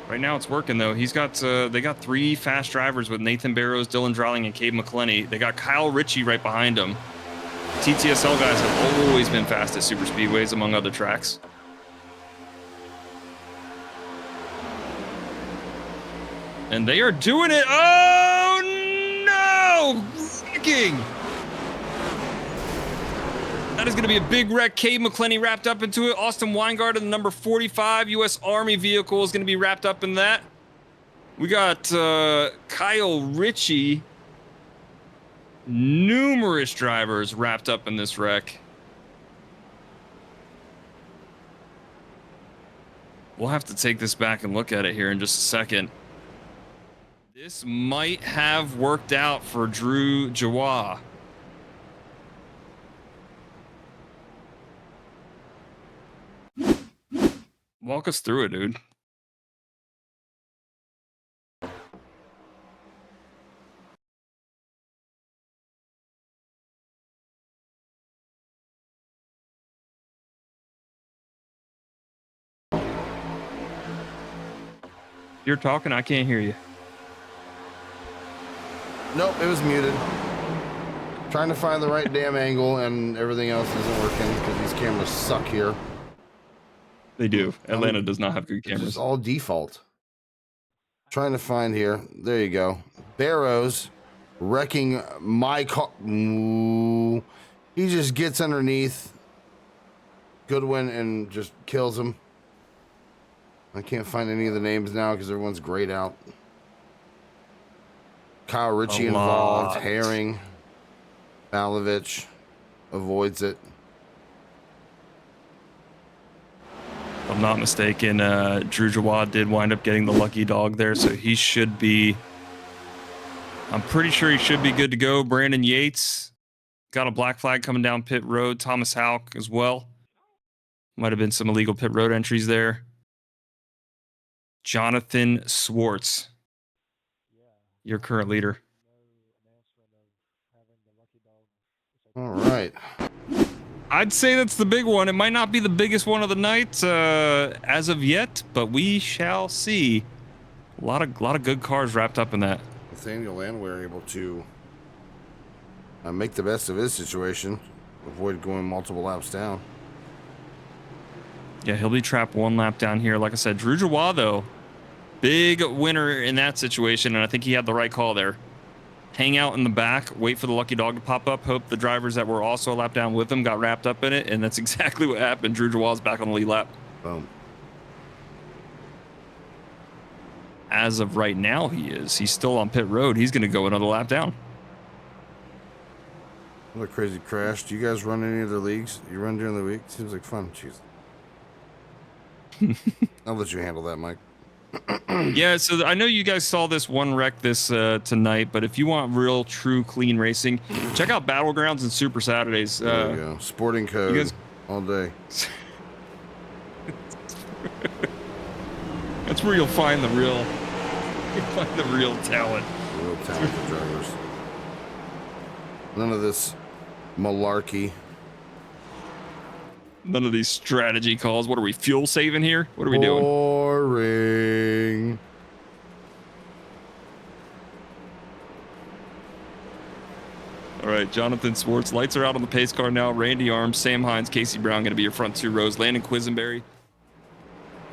Right now it's working though. He's got they got 3 fast drivers with Nathan Barrows, Dylan Dryling, and Cade McClenny. They got Kyle Ritchie right behind him. TTSL guys have always been fast at super speedways, among other tracks. And they are doing it. Oh no! Wrecking! That is going to be a big wreck. Cade McClenny wrapped up into it. Austin Weingart in the number 45 U.S. Army vehicle is going to be wrapped up in that. We got Kyle Ritchie. Numerous drivers wrapped up in this wreck. We'll have to take this back and look at it here in just a second. This might have worked out for Drew Jawah. Walk us through it, dude. You're talking, I can't hear you. Nope, it was muted. Trying to find the right damn angle, and everything else isn't working because these cameras suck here. They do. Atlanta does not have good cameras. It's all default. Trying to find here. There you go. Barrows wrecking my car. Ooh. He just gets underneath Goodwin and just kills him. I can't find any of the names now because everyone's grayed out. Kyle Ritchie involved. Herring. Malovich avoids it. If I'm not mistaken, Drew Jawad did wind up getting the lucky dog there, so he should be... I'm pretty sure he should be good to go. Brandon Yates got a black flag coming down pit road. Thomas Hauk as well. Might have been some illegal pit road entries there. Jonathan Swartz, your current leader. All right. I'd say that's the big one. It might not be the biggest one of the night as of yet, but we shall see. A lot of good cars wrapped up in that. Nathaniel Landwehr able to make the best of his situation, avoid going multiple laps down. Yeah, he'll be trapped 1 lap down here. Like I said, Drew Jawad, though, big winner in that situation, and I think he had the right call there. Hang out in the back, wait for the lucky dog to pop up, hope the drivers that were also a lap down with him got wrapped up in it, and that's exactly what happened. Drew Jawad's back on the lead lap. Boom. As of right now, he is. He's still on pit road. He's going to go another lap down. Another crazy crash. Do you guys run any other leagues? You run during the week? Seems like fun. Jeez. I'll let you handle that, Mike. Yeah, so I know you guys saw this one wreck this tonight, but if you want real, true, clean racing, check out Battlegrounds and Super Saturdays. There you go. Sporting code you guys... all day. That's where you'll find the real talent. Real talented drivers. None of this malarkey. None of these strategy calls. What are we, fuel saving here? What are we doing? Boring. All right, Jonathan Swartz. Lights are out on the pace car now. Randy Arms, Sam Hines, Casey Brown going to be your front 2 rows. Landon Quisenberry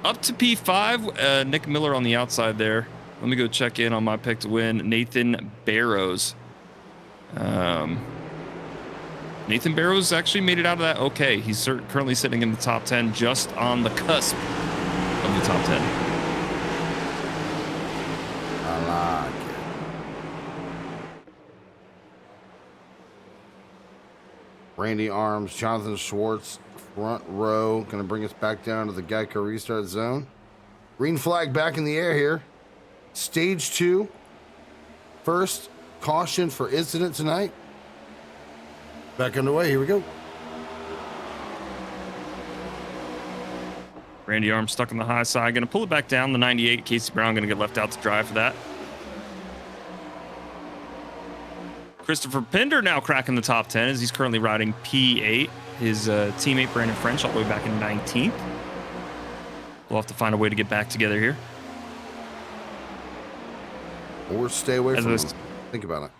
up to P5. Nick Miller on the outside there. Let me go check in on my pick to win. Nathan Barrows. Nathan Barrows actually made it out of that okay. He's currently sitting in the top 10, just on the cusp of the top 10. I like it. Randy Arms, Jonathan Schwartz, Front row. Going to bring us back down to the Geico restart zone. Green flag back in the air here. Stage 2. First caution for incident tonight. Back underway. Here we go. Randy Arm stuck on the high side. Going to pull it back down. The 98. Casey Brown going to get left out to dry for that. Christopher Pinder now cracking the top 10 as he's currently riding P8. His teammate Brandon French all the way back in 19th. We'll have to find a way to get back together here. Or stay away from him. Think about it.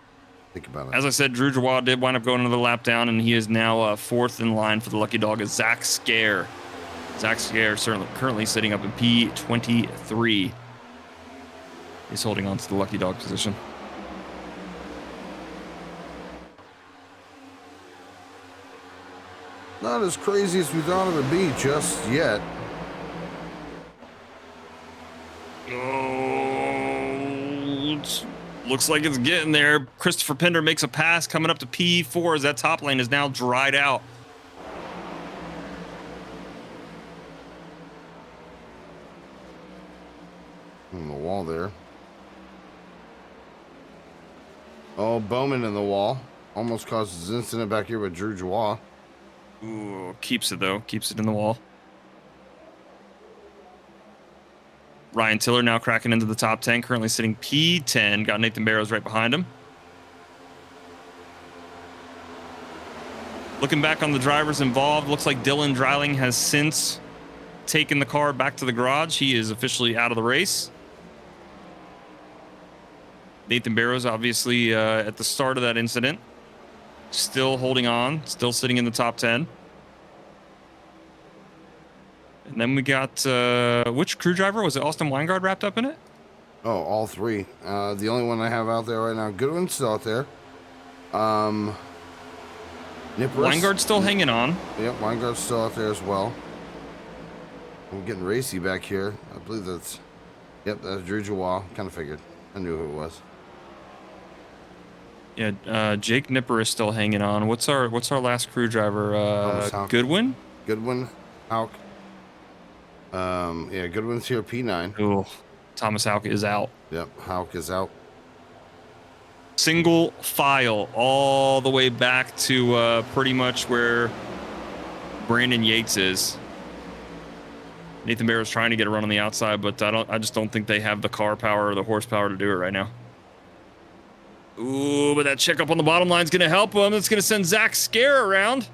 Think about it. As I said, Drew Jawad did wind up going another lap down, and he is now fourth in line for the lucky dog is Zach Scare. Zach Scare currently sitting up in P23. He's holding on to the lucky dog position. Not as crazy as we thought it would be just yet. Oh, looks like it's getting there. Christopher Pinder makes a pass coming up to P4 as that top lane is now dried out. On the wall there. Oh, Bowman in the wall. Almost causes an incident back here with Drew Jawad. Ooh, keeps it though. Keeps it in the wall. Ryan Tiller now cracking into the top 10, currently sitting P10. Got Nathan Barrows right behind him. Looking back on the drivers involved, looks like Dylan Dreiling has since taken the car back to the garage. He is officially out of the race. Nathan Barrows, obviously, at the start of that incident, still holding on, still sitting in the top 10. And then we got, which crew driver? Was it Austin Weingard wrapped up in it? Oh, all three. The only one I have out there right now. Goodwin's still out there. Weingard's still hanging on. Yep, Weingard's still out there as well. We're getting racy back here. I believe that's... Yep, that's Drew Jawad. Kind of figured. I knew who it was. Yeah, Jake Nipper is still hanging on. What's our last crew driver? Goodwin? Goodwin, Hauk. Yeah, Goodwin's here, P9. Ooh, Thomas Hauk is out. Yep, Hauk is out. Single file all the way back to pretty much where Brandon Yates is. Nathan Barrows trying to get a run on the outside, but I just don't think they have the car power or the horsepower to do it right now. Ooh, but that check up on the bottom line is going to help him. It's going to send Zach Scare around.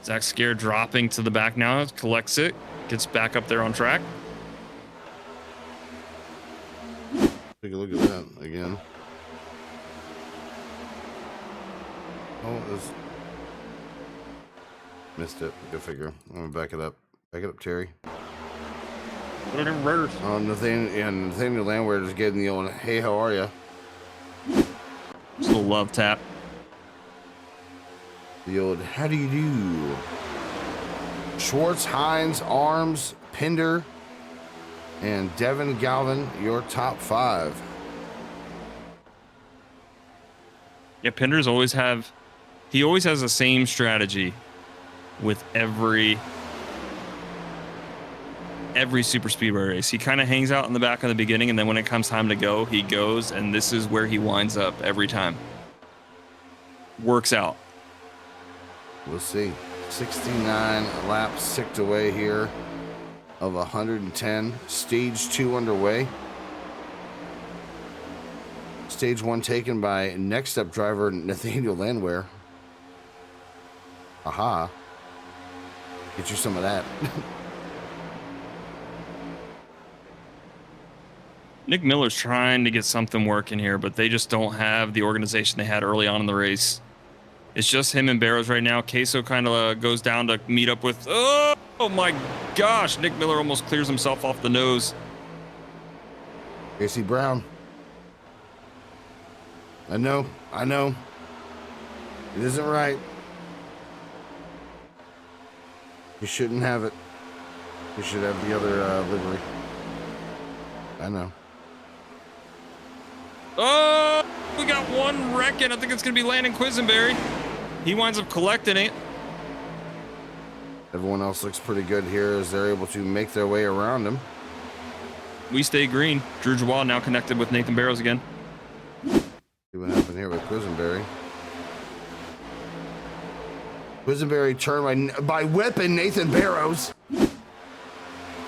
Zach Scare dropping to the back now, collects it, gets back up there on track. Take a look at that again. Oh, this missed it. Go figure. I'm gonna back it up. Back it up, Terry. Nathaniel Landwehr just getting the old "Hey, how are ya?" Just a little love tap. The old "How do you do?" Schwartz, Hines, Arms, Pinder, and Devin Galvin, your top 5. Yeah, Pinder's always has the same strategy with every super speedway race. He kind of hangs out in the back in the beginning, and then when it comes time to go, he goes, and this is where he winds up every time. Works out. We'll see. 69 laps sicked away here of 110. Stage 2 underway. Stage 1 taken by next up driver Nathaniel Landwehr. Aha. Get you some of that. Nick Miller's trying to get something working here, but they just don't have the organization they had early on in the race. It's just him and Barrows right now. Queso kind of goes down to meet up with... Oh my gosh! Nick Miller almost clears himself off the nose. Casey Brown. I know. It isn't right. You shouldn't have it. You should have the other livery. I know. Oh, we got one wrecking. I think it's going to be Landon Quisenberry. He winds up collecting it. Everyone else looks pretty good here as they're able to make their way around him. We stay green. Drew Jawal now connected with Nathan Barrows again. See what happened here with Quisenberry. Quisenberry turned by whipping Nathan Barrows.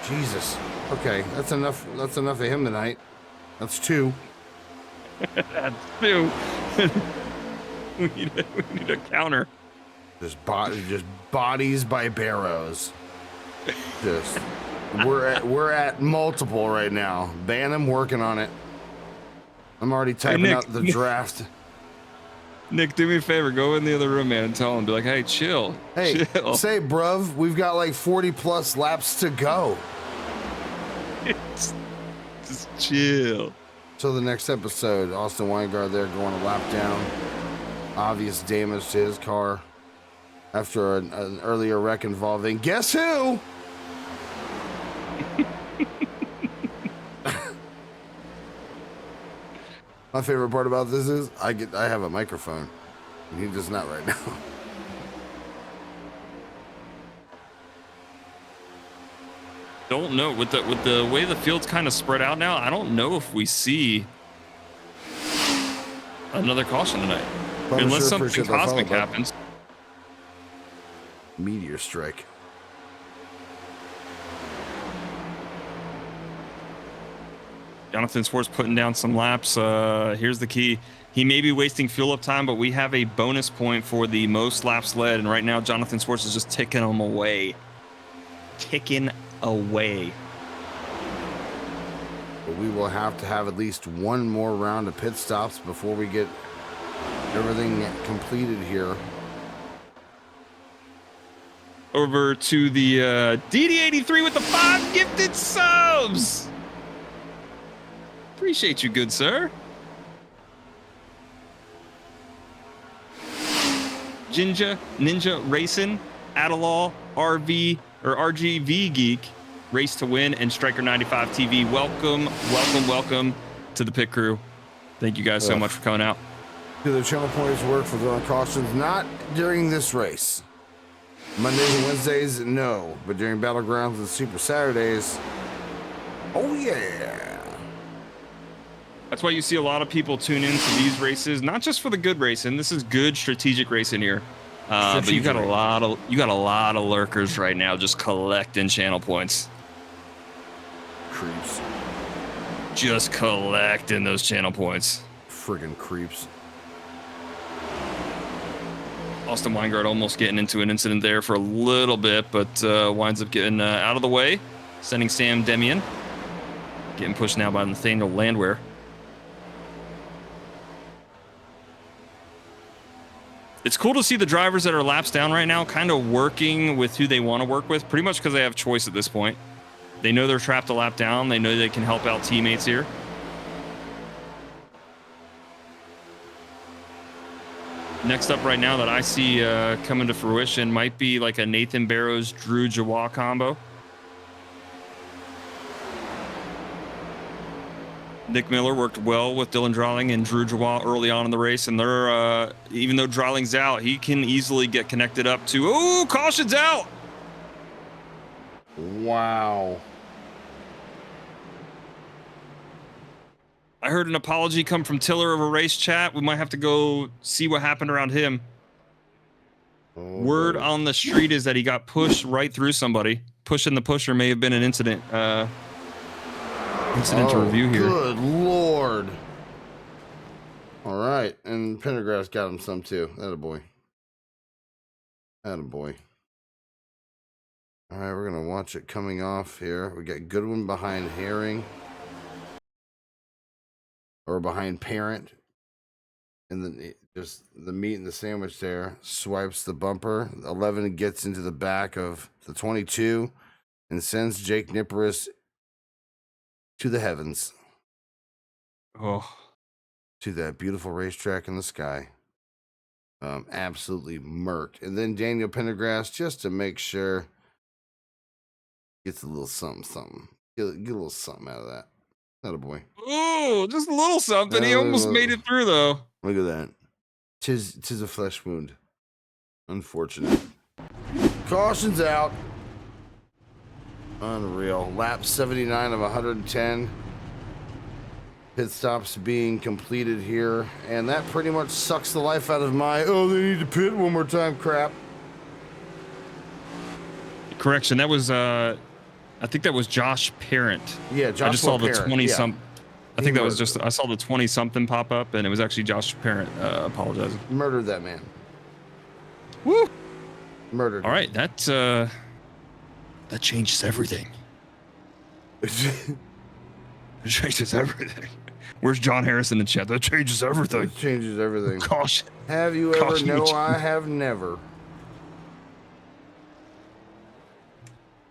Jesus. Okay, that's enough. That's enough of him tonight. That's 2. That's 2. we need a counter. Just bodies by Barrows. Just we're at multiple right now. Bantam working on it. I'm already typing out the draft. Nick, do me a favor. Go in the other room, man, and tell him. Be like, hey, chill. Hey, chill. say, bruv, we've got like 40 plus laps to go. Just chill. So the next episode, Austin Weingart there going a lap down. Obvious damage to his car after an earlier wreck involving guess who? My favorite part about this is I have a microphone. And he does not right now. Don't know with the way the field's kind of spread out now. I don't know if we see another caution tonight, unless something cosmic happens. Meteor strike. Jonathan Swartz putting down some laps. Here's the key. He may be wasting fuel up time, but we have a bonus point for the most laps led. And right now, Jonathan Swartz is just ticking them away. Ticking away. But we will have to have at least one more round of pit stops before we get everything completed here. Over to the DD83 with the 5 gifted subs. Appreciate you, good sir. Ninja Racing, Adalaw, RGV Geek, Race to Win, and Striker 95 TV. Welcome to the pit crew. Thank you guys so much for coming out. Do the channel points work for throwing cautions? Not during this race. Mondays and Wednesdays, no. But during Battlegrounds and Super Saturdays, oh yeah. That's why you see a lot of people tune into these races, not just for the good racing. This is good strategic racing here. But you got a lot of lurkers right now just collecting channel points. Creeps. Just collecting those channel points. Friggin' creeps. Austin Weingart almost getting into an incident there for a little bit, but winds up getting out of the way, sending Sam Demian. Getting pushed now by Nathaniel Landwehr. It's cool to see the drivers that are laps down right now kind of working with who they want to work with, pretty much because they have choice at this point. They know they're trapped a lap down. They know they can help out teammates here. Next up right now that I see coming to fruition might be like a Nathan Barrows, Drew Jawal combo. Nick Miller worked well with Dylan Drawling and Drew Jawal early on in the race, and they're even though Drawling's out, he can easily get connected up to. Oh, caution's out! Wow. I heard an apology come from Tiller over race chat. We might have to go see what happened around him. Oh, Word on the street is that he got pushed right through somebody. Pushing the pusher may have been an incident. Incident to review here. Good Lord. All right. And Pendergrass got him some too. Attaboy. Attaboy. All right, we're going to watch it coming off here. We got Goodwin behind Herring. Or behind Parent. And then just the meat and the sandwich there. Swipes the bumper. 11 gets into the back of the 22 and sends Jake Niparis to the heavens. Oh. To that beautiful racetrack in the sky. Absolutely murked. And then Daniel Pendergrass, just to make sure, gets a little something. Get a little something out of that. Attaboy. Oh, just a little something. He almost made it through, though. Look at that. Tis a flesh wound. Unfortunate. Caution's out. Unreal. Lap 79 of 110. Pit stops being completed here. And that pretty much sucks the life out of my, oh, they need to pit one more time crap. Correction, that was I think that was Josh Parent. Yeah, Josh I just saw the Parent, 20 yeah. some. I think that was just I saw the 20 something pop up, and it was actually Josh Parent apologizing. Murdered that man. Woo! Murdered. All right, that changes everything. It changes everything. Where's John Harris in the chat? That changes everything. It changes everything. Caution. Have you ever? Caution No, you- I have never.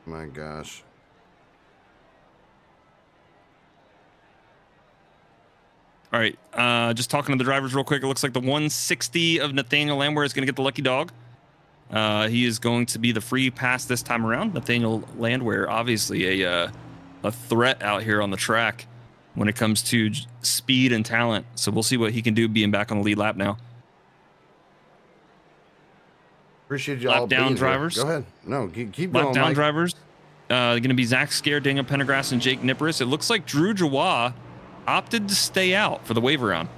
My gosh. All right, just talking to the drivers real quick. It looks like the 160 of Nathaniel Landwehr is going to get the lucky dog. He is going to be the free pass this time around. Nathaniel Landwehr, obviously a threat out here on the track when it comes to speed and talent. So we'll see what he can do being back on the lead lap now. Appreciate you all Lap down being here. drivers. Go ahead. No, keep going, Lap down Mike. drivers. Going to be Zach Scare, Daniel Pendergrass, and Jake Nipperis. It looks like Drew Jawa opted to stay out for the wave round.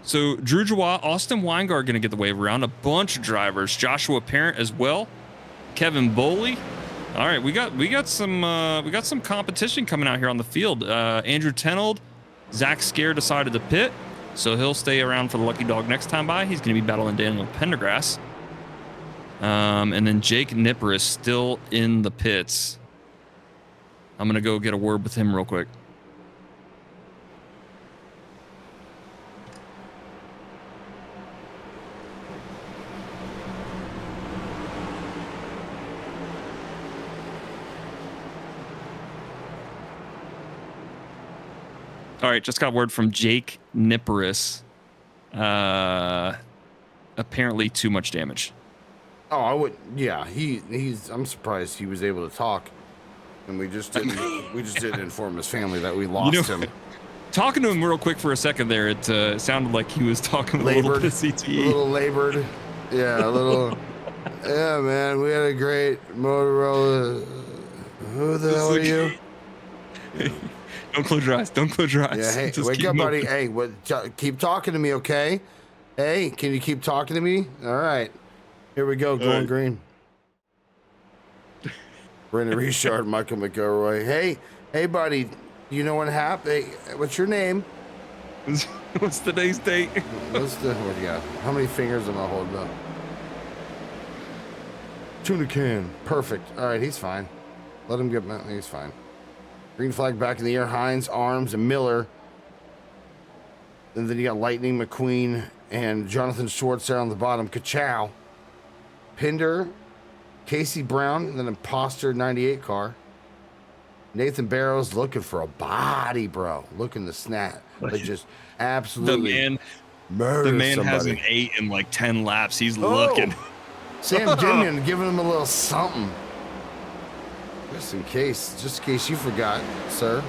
So Drew Jawa, Austin Weingart going to get the wave round. A bunch of drivers. Joshua Parent as well. Kevin Boley. All right, we got some competition coming out here on the field. Andrew Tenold, Zach Scare decided to pit, so he'll stay around for the lucky dog next time by. He's going to be battling Daniel Pendergrass. And then Jake Nipper is still in the pits. I'm going to go get a word with him real quick. All right, just got word from Jake Nipperis. Apparently too much damage. Oh, I would. Yeah, he's. I'm surprised he was able to talk, and we just didn't inform his family that we lost him. Talking to him real quick for a second there, it sounded like he was talking with a little bit of CTE. A little labored. Yeah, a little. Yeah, man, we had a great Motorola. Who the hell are you? Don't close your eyes. Don't close your eyes. Yeah, hey, Just wake keep up, moving. buddy. Hey, keep talking to me, okay? Hey, can you keep talking to me? All right. Here we go, going green. Brandon Richard, Michael McElroy. Hey, buddy. You know what happened? Hey, what's your name? What's today's date? What do you got? How many fingers am I holding up? Tuna can. Perfect. All right, he's fine. Let him get. He's fine. Green flag back in the air. Hines, Arms, and Miller. And then you got Lightning McQueen and Jonathan Schwartz there on the bottom. Kachow. Pinder, Casey Brown, and then Imposter 98 car. Nathan Barrows looking for a body, bro. Looking to snap. But just absolutely The man somebody. hasn't 8 in like 10 laps. He's looking. Sam Dinion giving him a little something. Just in case you forgot, sir.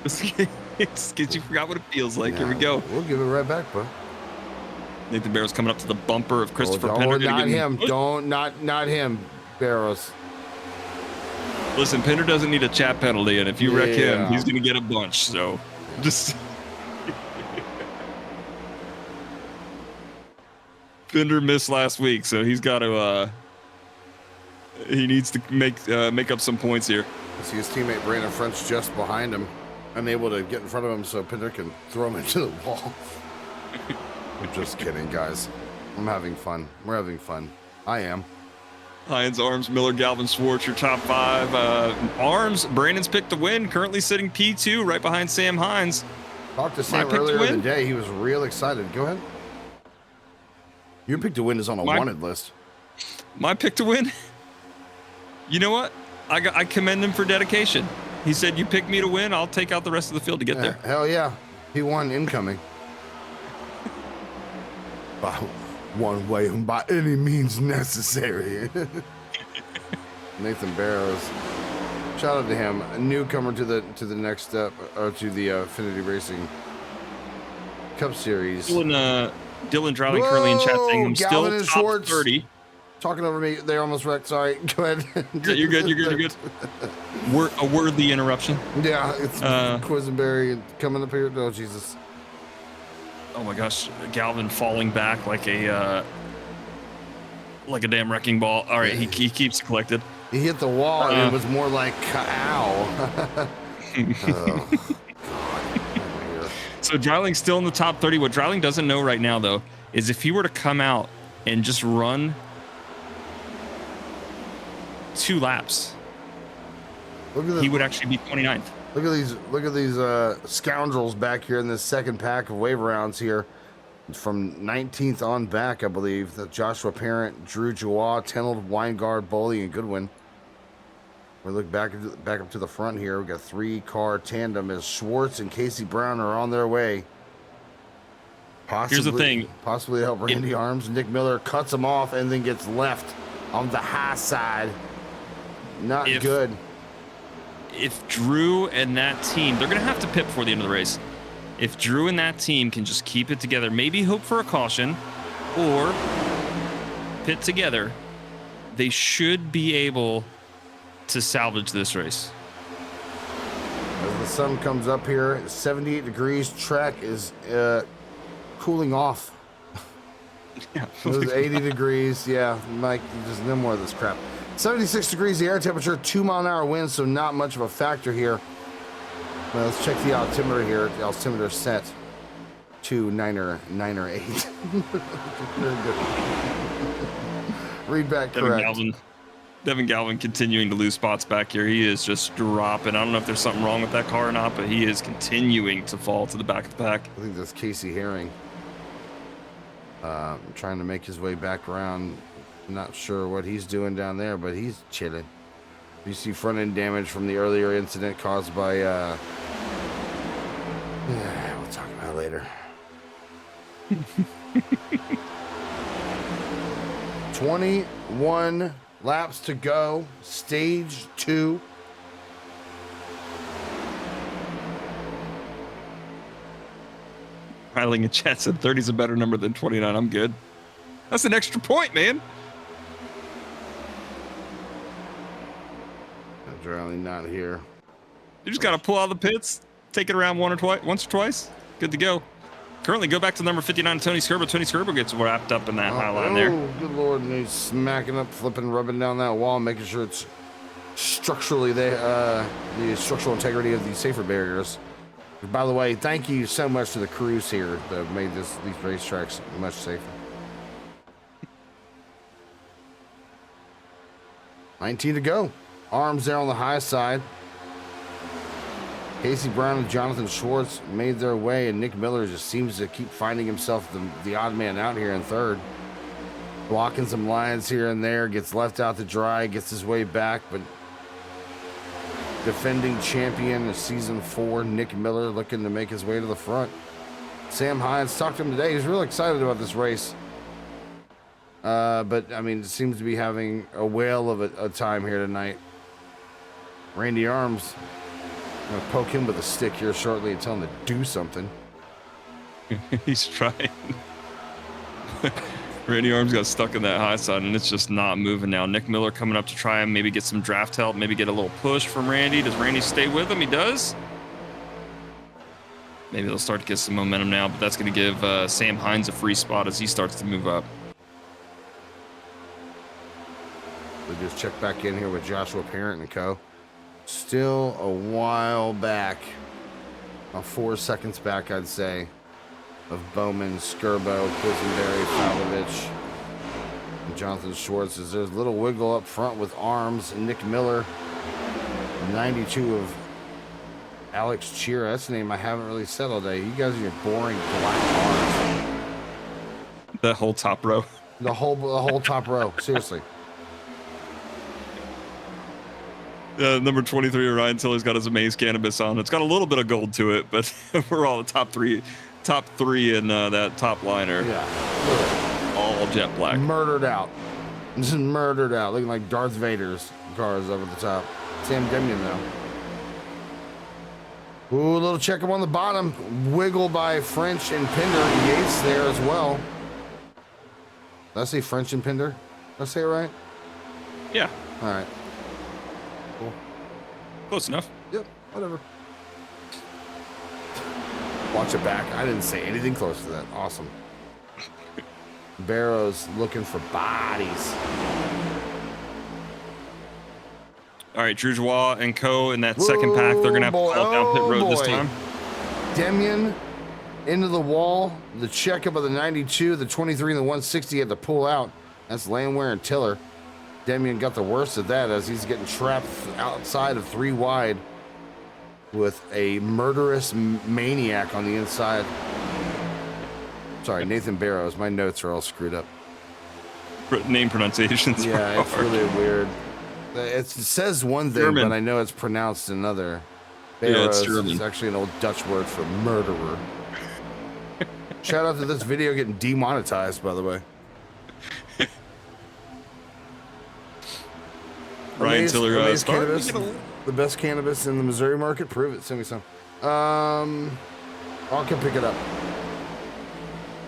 Just in case you forgot what it feels like. Here we go. We'll give it right back, bro. Nathan Barrows coming up to the bumper of Christopher Oh, Pinder. not him. Not him, Barrows. Listen, Pinder doesn't need a chat penalty, and if you wreck him, he's going to get a bunch. So just. Pinder missed last week, so he's got to. He needs to make up some points here. See his teammate Brandon French just behind him, unable to get in front of him so Pinder can throw him into the wall. I'm just kidding, guys. I'm having fun. We're having fun. I am. Hines, Arms, Miller, Galvin, Schwartz, your top 5. Arms, Brandon's picked the win, currently sitting P2 right behind Sam Hines. Talked to Sam pick to earlier in the win? day. He was real excited. Go ahead. Your pick to win is on a wanted list. My pick to win? You know what? I commend him for dedication. He said, you pick me to win, I'll take out the rest of the field to get there. Hell yeah. He won incoming. By one way and by any means necessary. Nathan Barrows. Shout out to him. A newcomer to the next step, or to the Affinity Racing Cup Series. Dylan Droughty currently in chat saying I'm still Galvin and top Schwartz. 30. talking over me. They almost wrecked. Sorry. Go ahead. You're good. You're good. A worthy interruption. Yeah, it's Quisenberry coming up here. Oh, Jesus. Oh my gosh, Galvin falling back like a damn wrecking ball. All right, he keeps it collected. He hit the wall, and it was more like, ow. Oh, God. So Dryling's still in the top 30. What Dryling doesn't know right now, though, is if he were to come out and just run 2 laps, he would actually be 29th. Look at these scoundrels back here in this second pack of wave rounds here. From 19th on back, I believe. That Joshua Parent, Drew Joie, Tenold, Weingard, Boley, and Goodwin. We look back up to the front here. We got 3-car tandem as Schwartz and Casey Brown are on their way. Here's the thing. Possibly to help Randy Arms. Nick Miller cuts him off and then gets left on the high side. Not good. If Drew and that team, they're going to have to pit before the end of the race. If Drew and that team can just keep it together, maybe hope for a caution or pit together, they should be able to salvage this race. As the sun comes up here, 78 degrees, track is cooling off. Yeah, It was 80 degrees. Yeah, Mike, just no more of this crap. 76 degrees, the air temperature, 2-mile-an-hour wind, so not much of a factor here. Well, let's check the altimeter here. The altimeter set to 908. Very good. Read back correct. Devin Galvin continuing to lose spots back here. He is just dropping. I don't know if there's something wrong with that car or not, but he is continuing to fall to the back of the pack. I think that's Casey Herring. Trying to make his way back around. Not sure what he's doing down there, but he's chilling. You see front end damage from the earlier incident caused by we'll talk about it later. 21 laps to go, stage 2. Piling in chat said 30 is a better number than 29. I'm good. That's an extra point, man. Generally not here. You just got to pull out of the pits, take it around once or twice. Good to go. Currently, go back to number 59, Tony Skirbo. Tony Skirbo gets wrapped up in that high line there. Oh, good Lord. And he's smacking up, flipping, rubbing down that wall, making sure it's structurally the structural integrity of these safer barriers. By the way, thank you so much to the crews here that made these racetracks much safer. 19 to go. Arms there on the high side. Casey Brown and Jonathan Schwartz made their way, and Nick Miller just seems to keep finding himself the odd man out here in third. Blocking some lines here and there, gets left out to dry, gets his way back, but defending champion of season 4, Nick Miller, looking to make his way to the front. Sam Hines talked to him today. He's really excited about this race. But I mean, seems to be having a whale of a time here tonight. Randy Arms, I'm gonna poke him with a stick here shortly and tell him to do something. He's trying. Randy Arms got stuck in that high side, and it's just not moving now. Nick Miller coming up to try and maybe get some draft help, maybe get a little push from Randy. Does Randy stay with him? He does. Maybe they'll start to get some momentum now, but that's going to give Sam Hines a free spot as he starts to move up. We just check back in here with Joshua Parent and co. Still a while back, 4 seconds back, I'd say, of Bowman, Skirbo, Quisenberry, Falovich, and Jonathan Schwartz. There's a little wiggle up front with Arms and Nick Miller. 92 of Alex Cheer. That's a name I haven't really said all day. You guys are your boring black Arms. The whole top row. The whole top row. Seriously. Number 23, Ryan Tilley's got his Amaze Cannabis on. It's got a little bit of gold to it, but we're all the top three in that top liner. Yeah. All jet black. Murdered out. Just murdered out. Looking like Darth Vader's cars up at the top. Sam Demian, though. Ooh, a little check up on the bottom. Wiggle by French and Pinder. Yates there as well. Did I say French and Pinder? Did I say it right? Yeah, All right. Cool. close enough. Yep, whatever. Watch it back. I didn't say anything close to that. Awesome. Barrows looking for bodies. All right, Drujwa and Co. in that second pack. They're gonna have to call down pit road this time. Demian into the wall. The checkup of the 92, the 23, and the 160 had to pull out. That's Landwehr and Tiller. Demian got the worst of that as he's getting trapped outside of 3 wide with a murderous maniac on the inside. Sorry, Nathan Barrows. My notes are all screwed up. Name pronunciations. Yeah, it's hard. really weird. It says one thing, German. but I know it's pronounced another. Yeah, it's Barrows German. is actually an old Dutch word for murderer. Shout out to this video getting demonetized, by the way. Ryan Tiller, Amaze starting Cannabis, to get a- the best cannabis in the Missouri market. Prove it. Send me some. I can pick it up.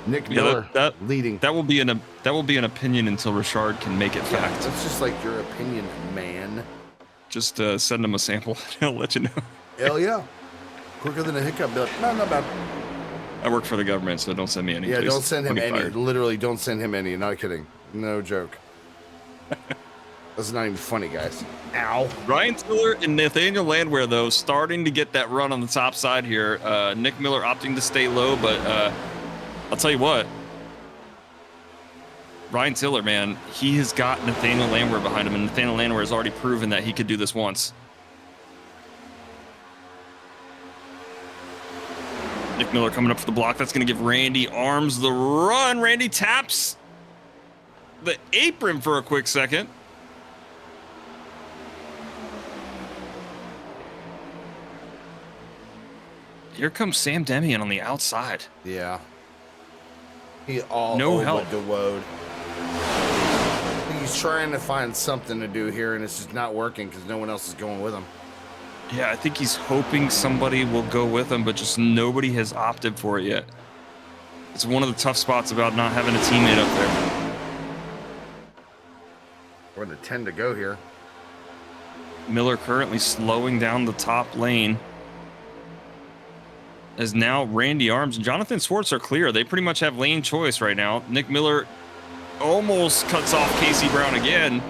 Nick Yeah, Miller that leading. that will be an opinion until Richard can make it fact. That's just like your opinion, man. Just send him a sample. He'll let you know. Hell yeah. Quicker than a hiccup. Bill. No, not bad. I work for the government, so don't send me any. Yeah, please. don't send him I'll get any. fired. Literally, don't send him any. Not kidding. No joke. That's not even funny, guys. Ow. Ryan Tiller and Nathaniel Landwehr, though, starting to get that run on the top side here. Nick Miller opting to stay low, but I'll tell you what. Ryan Tiller, man, he has got Nathaniel Landwehr behind him, and Nathaniel Landwehr has already proven that he could do this once. Nick Miller coming up for the block. That's going to give Randy Arms the run. Randy taps the apron for a quick second. Here comes Sam Demian on the outside. Yeah. He all No over help. the road. He's trying to find something to do here, and it's just not working because no one else is going with him. Yeah, I think he's hoping somebody will go with him, but just nobody has opted for it yet. It's one of the tough spots about not having a teammate up there. We're going to 10 to go here. Miller currently slowing down the top lane. As now Randy Arms and Jonathan Swartz are clear. They pretty much have lane choice right now. Nick Miller almost cuts off Casey Brown again,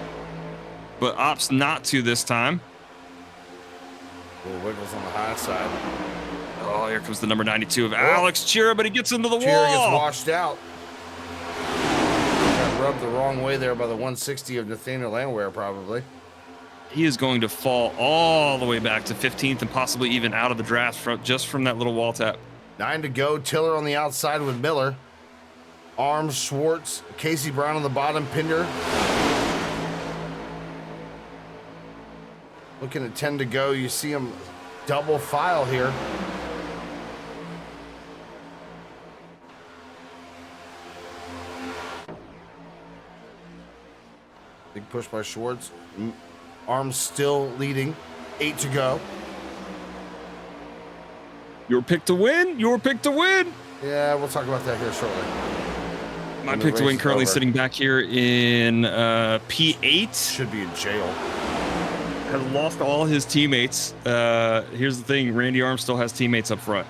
but opts not to this time. Little wiggles on the high side. Oh, here comes the number 92 of Alex Chira, but he gets into the Cheer gets wall. washed out. Got rubbed the wrong way there by the 160 of Nathaniel Landwehr, probably. He is going to fall all the way back to 15th and possibly even out of the draft just from that little wall tap. 9 to go. Tiller on the outside with Miller. Arms, Schwartz, Casey Brown on the bottom, Pinder. Looking at 10 to go. You see him double file here. Big push by Schwartz. Arms still leading. 8 to go. Your pick to win. Your pick to win. Yeah, we'll talk about that here shortly. My And the pick to race win is currently over. sitting back here in P8. Should be in jail. Has lost all his teammates. Here's the thing. Randy Arms still has teammates up front.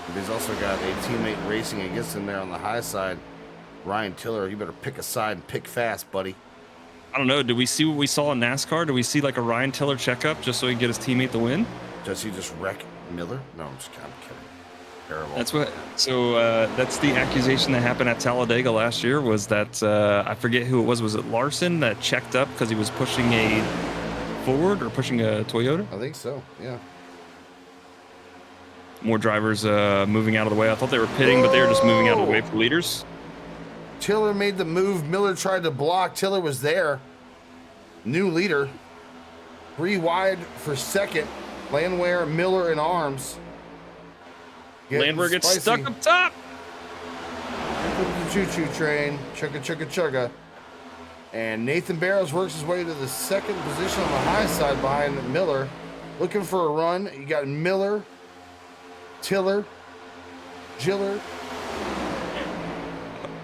But he's also got a teammate racing against him there on the high side. Ryan Tiller, you better pick a side and pick fast, buddy. I don't know. Did we see what we saw in NASCAR? Did we see like a Ryan Tiller checkup just so he can get his teammate the win? Does he just wreck Miller? No, I'm just kind of kidding. Terrible. That's what. So that's the accusation that happened at Talladega last year. Was that I forget who it was. Was it Larson that checked up because he was pushing a Ford or pushing a Toyota? I think so, yeah. More drivers moving out of the way. I thought they were pitting, but they were just moving out of the way for leaders. Tiller made the move. Miller tried to block. Tiller was there. New leader. 3 wide for second. Landwehr, Miller, and Arms. Getting Landwehr gets spicy. stuck up top. Here comes the choo-choo train. Chugga, chugga, chugga. And Nathan Barrows works his way to the second position on the high side behind Miller. Looking for a run. You got Miller, Tiller, Giller,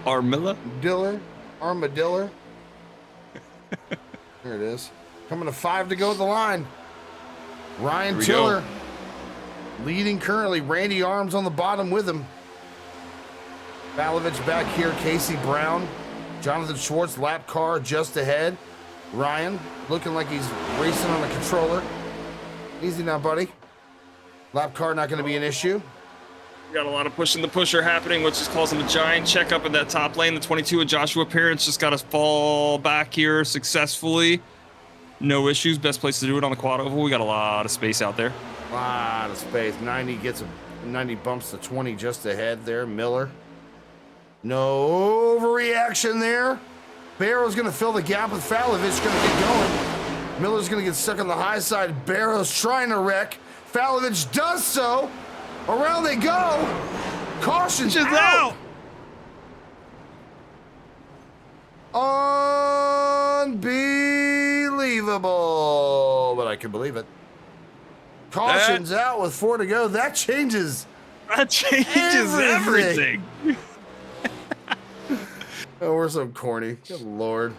Armilla. Diller, Armadillo. There it is. Coming to 5 to go at the line. Ryan Tiller leading currently. Randy Arms on the bottom with him. Falovich back here. Casey Brown. Jonathan Schwartz, lap car just ahead. Ryan looking like he's racing on a controller. Easy now, buddy. Lap car not going to be an issue. We got a lot of pushing the pusher happening, which is causing a giant checkup in that top lane. The 22 of Joshua Parents just got us fall back here successfully. No issues. Best place to do it on the quad oval. We got a lot of space out there. A lot of space. 90 gets 90 bumps to 20 just ahead there. Miller. No overreaction there. Barrow's going to fill the gap with Falovich. Going to get going. Miller's going to get stuck on the high side. Barrow's trying to wreck. Falovich does so. Around they go. Caution's out. Unbelievable. But I can believe it. Caution's out with 4 to go. That changes. That changes everything. Oh, we're so corny. Good Lord.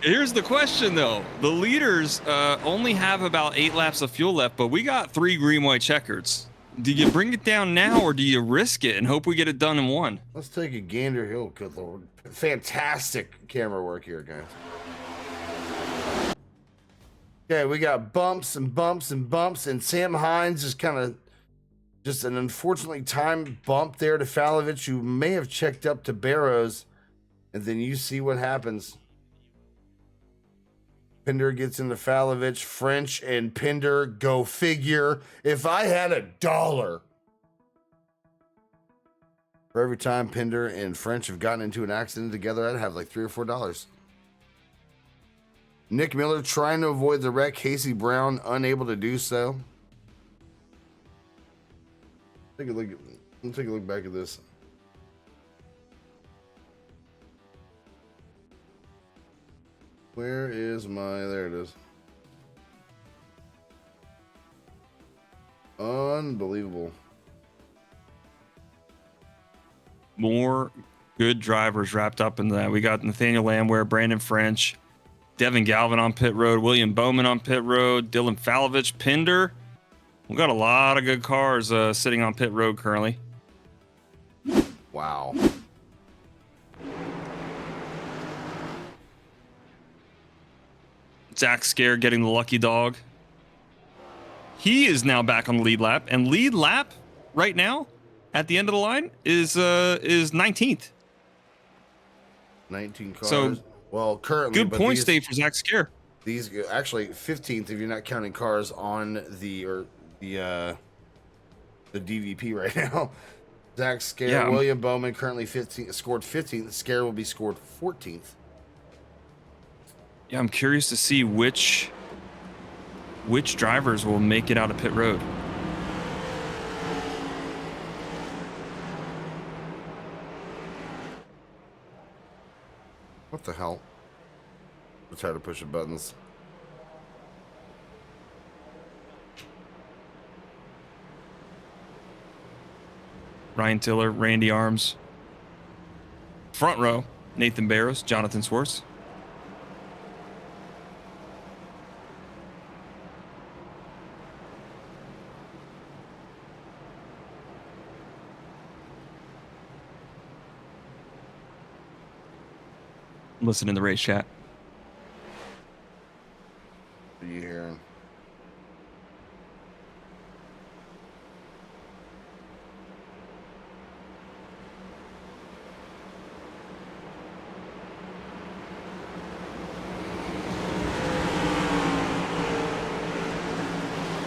Here's the question, though. The leaders only have about 8 laps of fuel left, but we got 3 green-white checkers. Do you bring it down now, or do you risk it and hope we get it done in 1? Let's take a gander here. Good Lord. Fantastic camera work here, guys. Okay, we got bumps and bumps and bumps, and Sam Hines is kind of just an unfortunately timed bump there to Falovich, who may have checked up to Barrows, and then you see what happens. Pinder gets into Falovich. French and Pinder, go figure. If I had $1 for every time Pinder and French have gotten into an accident together, I'd have like $3 or $4. Nick Miller trying to avoid the wreck. Casey Brown unable to do so. Take a look. Let's take a look back at this. Where is my... There it is. Unbelievable. More good drivers wrapped up in that. We got Nathaniel Landwehr, Brandon French, Devin Galvin on pit road, William Bowman on pit road, Dylan Falovich, Pinder. We got a lot of good cars sitting on pit road currently. Wow. Zach Scare getting the lucky dog. He is now back on the lead lap, and lead lap right now at the end of the line is 19th. 19 cars. So, well, currently, good point state for Zach Scare. These actually 15th if you're not counting cars on the DVP right now. Zach Scare, Yeah. William Bowman currently 15th, scored 15th. Scare will be scored 14th. Yeah, I'm curious to see which drivers will make it out of pit road. What the hell? I'm tired of pushing buttons. Ryan Tiller, Randy Arms. Front row, Nathan Barrows, Jonathan Swartz. Listen in the race chat. What are you hearing?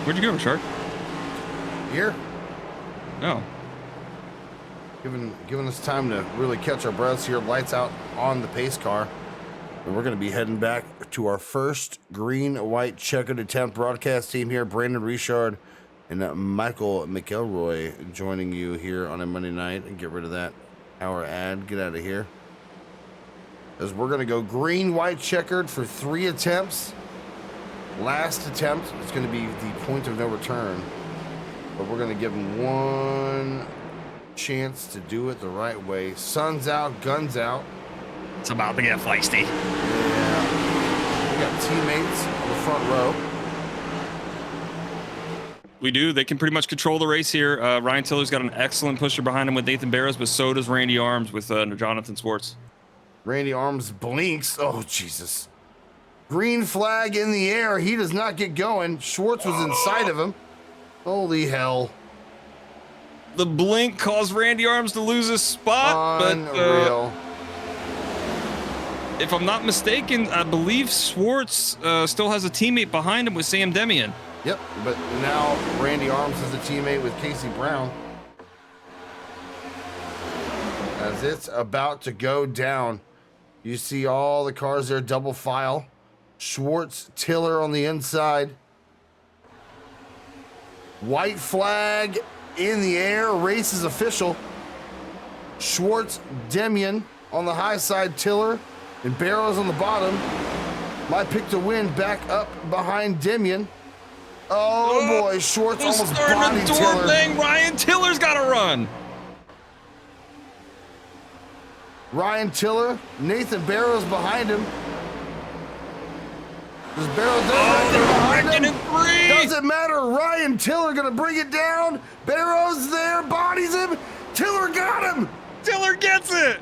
Where'd you go, Shark? Here? Oh. Giving us time to really catch our breaths here. Lights out on the pace car. And we're going to be heading back to our first green-white checkered attempt. Broadcast team here, Brandon Richard and Michael McElroy joining you here on a Monday night. And get rid of that hour ad. Get out of here. As we're going to go green-white checkered for 3 attempts. Last attempt is going to be the point of no return. But we're going to give them one chance to do it the right way. Sun's out, guns out. It's about to get feisty. Yeah. We got teammates on the front row. We do. They can pretty much control the race here. Ryan Tiller's got an excellent pusher behind him with Nathan Barrows, but so does Randy Arms with Jonathan Swartz. Randy Arms blinks. Oh, Jesus. Green flag in the air. He does not get going. Schwartz was inside of him. Holy hell. The blink caused Randy Arms to lose his spot. Unreal. But if I'm not mistaken, I believe Swartz still has a teammate behind him with Sam Demian. Yep, but now Randy Arms is a teammate with Casey Brown. As it's about to go down, you see all the cars there double file. Schwartz, Tiller on the inside. White flag in the air. Race is official. Schwartz, Demian on the high side, Tiller, and Barrows on the bottom. My pick to win back up behind Demian. Oh boy, Schwartz almost bodied Tiller. Ryan Tiller's got to run. Ryan Tiller, Nathan Barrows behind him. There's Barrows behind him. Doesn't matter. Ryan Tiller gonna bring it down. Barrows there, bodies him. Tiller got him. Tiller gets it.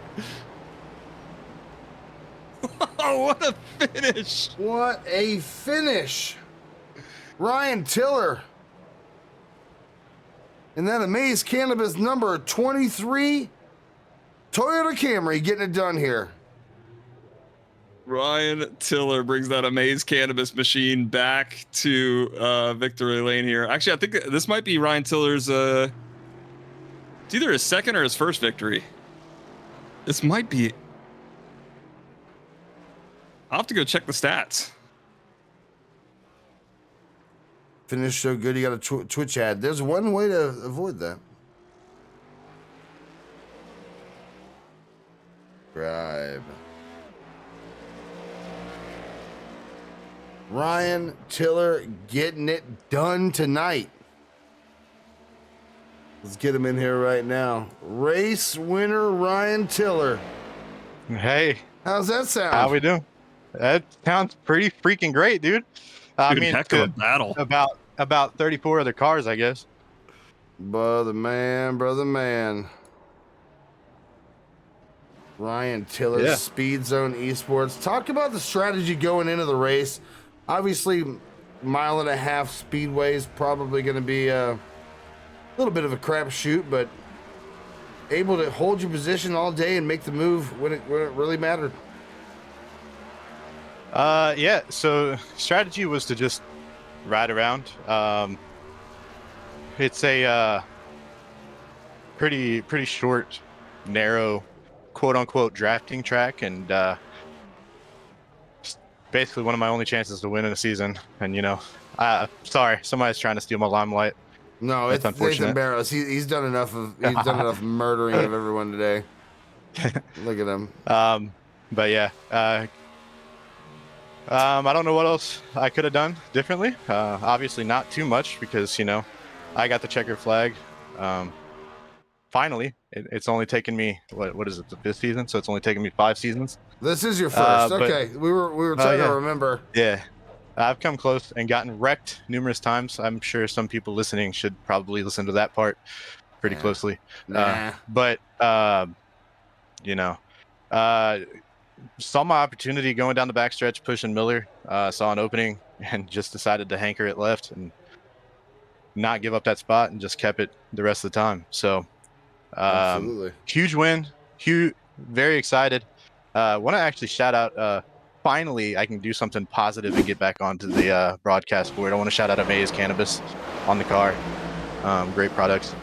Oh, what a finish. What a finish. Ryan Tiller. And that Amaze Cannabis number 23 Toyota Camry getting it done here. Ryan Tiller brings that Amaze Cannabis machine back to victory lane here. Actually, I think this might be Ryan Tiller's it's either his second or his first victory. This might be. I'll have to go check the stats. Finish so good, you got a Twitch ad. There's one way to avoid that. Subscribe. Ryan Tiller getting it done tonight. Let's get him in here right now. Race winner Ryan Tiller. Hey. How's that sound? How we doing? That sounds pretty freaking great, dude. I mean, heck of a battle. About 34 other cars, I guess. Brother man. Ryan Tiller, Speed Zone Esports. Talk about the strategy going into the race. Obviously, 1.5 mile speedway is probably going to be a little bit of a crapshoot, but able to hold your position all day and make the move when it really mattered. Yeah. So strategy was to just ride around. It's a pretty short, narrow, quote unquote drafting track, and basically one of my only chances to win in a season. And sorry, somebody's trying to steal my limelight. No, it's unfortunate. Nathan Barrows. He's done enough murdering of everyone today. Look at him. But yeah, I don't know what else I could have done differently. Obviously not too much because I got the checker flag. Finally, it's only taken me what is it, the 5th season? So it's only taken me 5 seasons. This is your first. Okay, we were trying to remember. Yeah, I've come close and gotten wrecked numerous times. I'm sure some people listening should probably listen to that part pretty closely. But saw my opportunity going down the backstretch, pushing Miller. Saw an opening and just decided to hanker it left and not give up that spot and just kept it the rest of the time. So absolutely huge win, very excited. Want to actually shout out finally I can do something positive and get back onto the broadcast board. I want to shout out Amaze Cannabis on the car. Great products.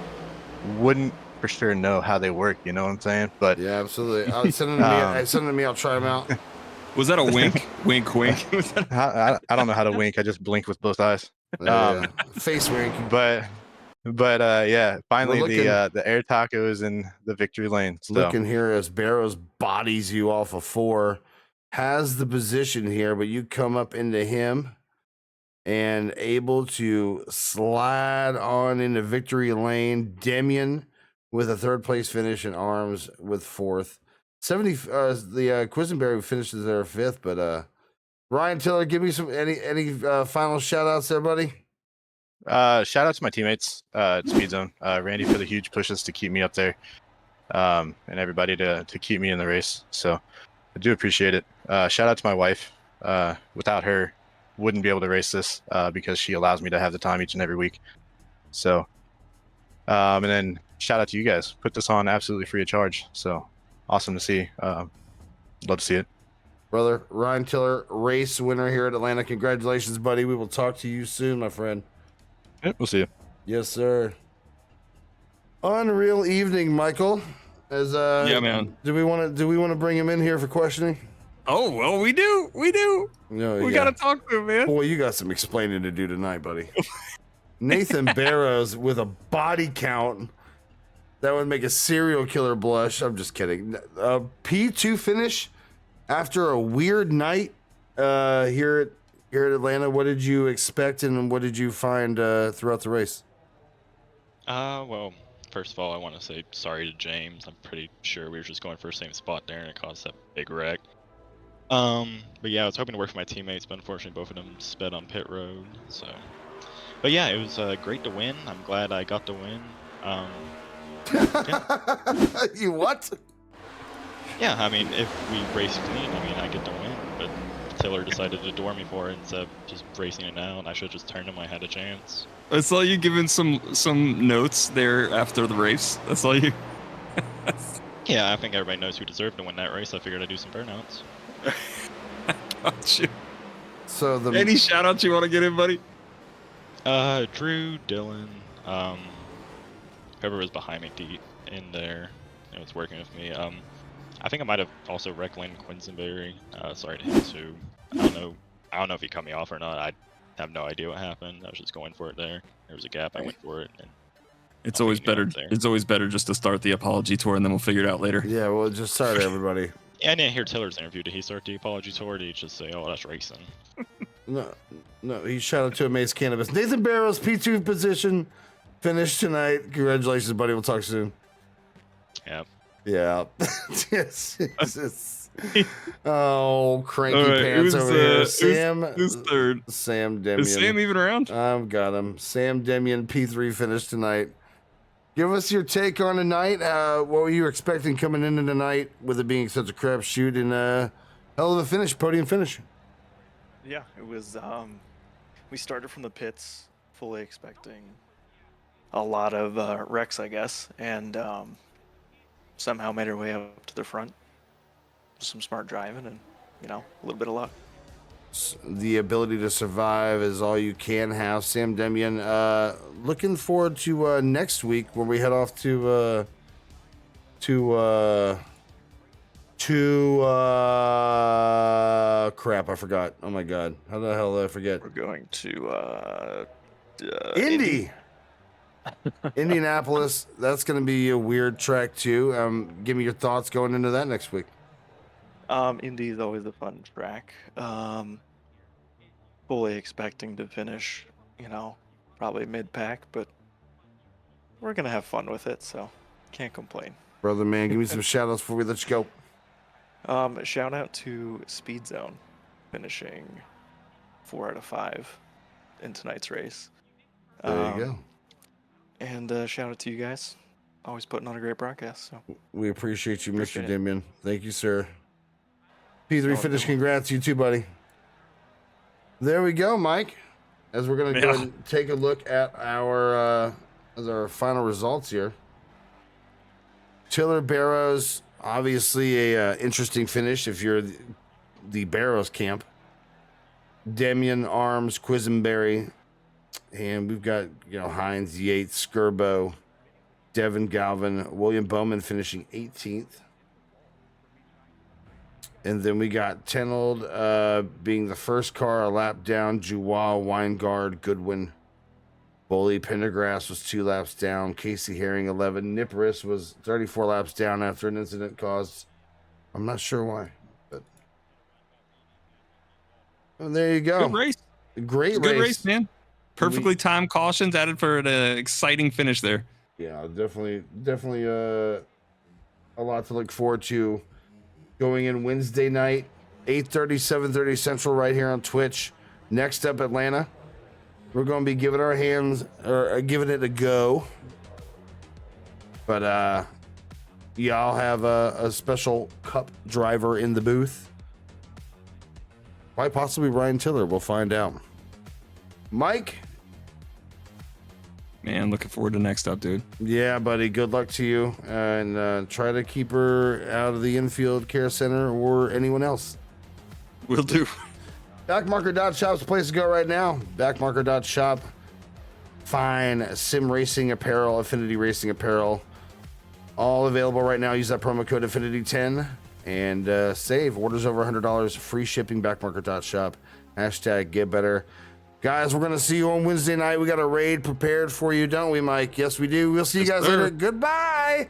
Wouldn't for sure know how they work, you know what I'm saying? But yeah, absolutely. Send them to me, I'll try them out. Was that a wink? Wink, wink. I don't know how to wink. I just blink with both eyes. Face wink. But yeah, finally the air taco is in the victory lane. So. Looking here as Barrows bodies you off of 4, has the position here, but you come up into him and able to slide on into victory lane. Demian with a 3rd place finish and Arms with 4th. 70. The Quisenberry finishes there 5th, but Ryan Tiller, give me any final shout outs there, buddy. Shout out to my teammates at Speed Zone. Randy for the huge pushes to keep me up there, and everybody to keep me in the race. So I do appreciate it. Shout out to my wife. Without her, wouldn't be able to race this because she allows me to have the time each and every week. So, and then shout out to you guys. Put this on absolutely free of charge. So awesome to see. Love to see it. Brother, Ryan Tiller, race winner here at Atlanta. Congratulations, buddy. We will talk to you soon, my friend. Yep, we'll see you. Yes, sir. Unreal evening, Michael. As Yeah, man. Do we want to bring him in here for questioning? Oh well, we do. No, We gotta talk to him, man. Boy, you got some explaining to do tonight, buddy. Nathan Barrows with a body count that would make a serial killer blush. I'm just kidding. P2 finish after a weird night here at Atlanta. What did you expect and what did you find throughout the race? Well, first of all, I want to say sorry to James. I'm pretty sure we were just going for the same spot there, and it caused that big wreck. But yeah, I was hoping to work for my teammates, but unfortunately, both of them sped on pit road. So, but yeah, it was great to win. I'm glad I got to win. Yeah. You what? Yeah, I mean, if we race clean, I mean, I get to win. But Tiller decided to door me for it instead of just racing it out, and I should have just turned him. I had a chance. I saw you giving some notes there after the race. That's all you. Yeah, I think everybody knows who deserved to win that race. I figured I'd do some burnouts. Got you. So Any shout outs you want to get in, buddy? Drew, Dylan, whoever was behind me in there, it was working with me. I think I might have also wrecked Lynn Quisenberry. Sorry to him too. I don't know if he cut me off or not. I have no idea what happened. I was just going for it there. There was a gap. I went for it. And It's always better. It's always better just to start the apology tour and then we'll figure it out later. Yeah, well, just sorry to everybody. Yeah, I didn't hear Tiller's interview. Did he start the apology tour? Or did he just say, "Oh, that's racing"? No, he shouted to Amaze Cannabis. Nathan Barrows, P2 position, finished tonight. Congratulations, buddy. We'll talk soon. Yeah. Yeah. Yes. Oh, cranky All right, pants over here. Sam. Who's third? Sam Demian. Is Sam even around? I've got him. Sam Demian, P3 finished tonight. Give us your take on tonight. What were you expecting coming into tonight with it being such a crapshoot and hell of a finish, podium finish? Yeah, it was. We started from the pits fully expecting a lot of wrecks, I guess, and somehow made our way up to the front. Some smart driving and, a little bit of luck. The ability to survive is all you can have. Sam Demian, looking forward to next week when we head off to crap, I forgot. Oh my god. How the hell did I forget? We're going to Indy. Indianapolis. That's going to be a weird track too. Give me your thoughts going into that next week. Indy is always a fun track. Fully expecting to finish, probably mid-pack, but we're going to have fun with it, so can't complain. Brother man, give me some shout outs before we let you go. Shout out to Speed Zone finishing 4 out of 5 in tonight's race. There you go. And shout out to you guys. Always putting on a great broadcast. So We appreciate you, Appreciate Mr. it. Demian. Thank you, sir. P3 Oh, finish, no. congrats. You too, buddy. There we go, Mike. As we're going to go ahead and take a look at our final results here. Tiller Barrows, obviously a interesting finish if you're the Barrows camp. Demian, Arms, Quisenberry, and we've got Hines, Yates, Skirbo, Devin Galvin, William Bowman finishing 18th. And then we got Tenold being the first car, a lap down. Juwal, Weingard, Goodwin. Boley, Pendergrass was 2 laps down. Casey Herring, 11. Niparis was 34 laps down after an incident caused. I'm not sure why. But there you go. Good race. Great Good race, man. Perfectly timed cautions added for an exciting finish there. Yeah, definitely a lot to look forward to going in Wednesday night, 8:30, 7:30 Central, right here on Twitch. Next up, Atlanta. We're going to be giving our hands, or giving it a go. But y'all have a special cup driver in the booth. Quite possibly Ryan Tiller. We'll find out. Mike? Man, looking forward to next up, dude. Yeah, buddy. Good luck to you. And try to keep her out of the infield care center or anyone else. Will do. Backmarker.shop's the place to go right now. Backmarker.shop. Fine sim racing apparel, Affinity Racing apparel. All available right now. Use that promo code Affinity10 and save. Orders over $100. Free shipping. Backmarker.shop. Hashtag get better. Guys, we're going to see you on Wednesday night. We got a raid prepared for you, don't we, Mike? Yes, we do. We'll see you guys later. Goodbye.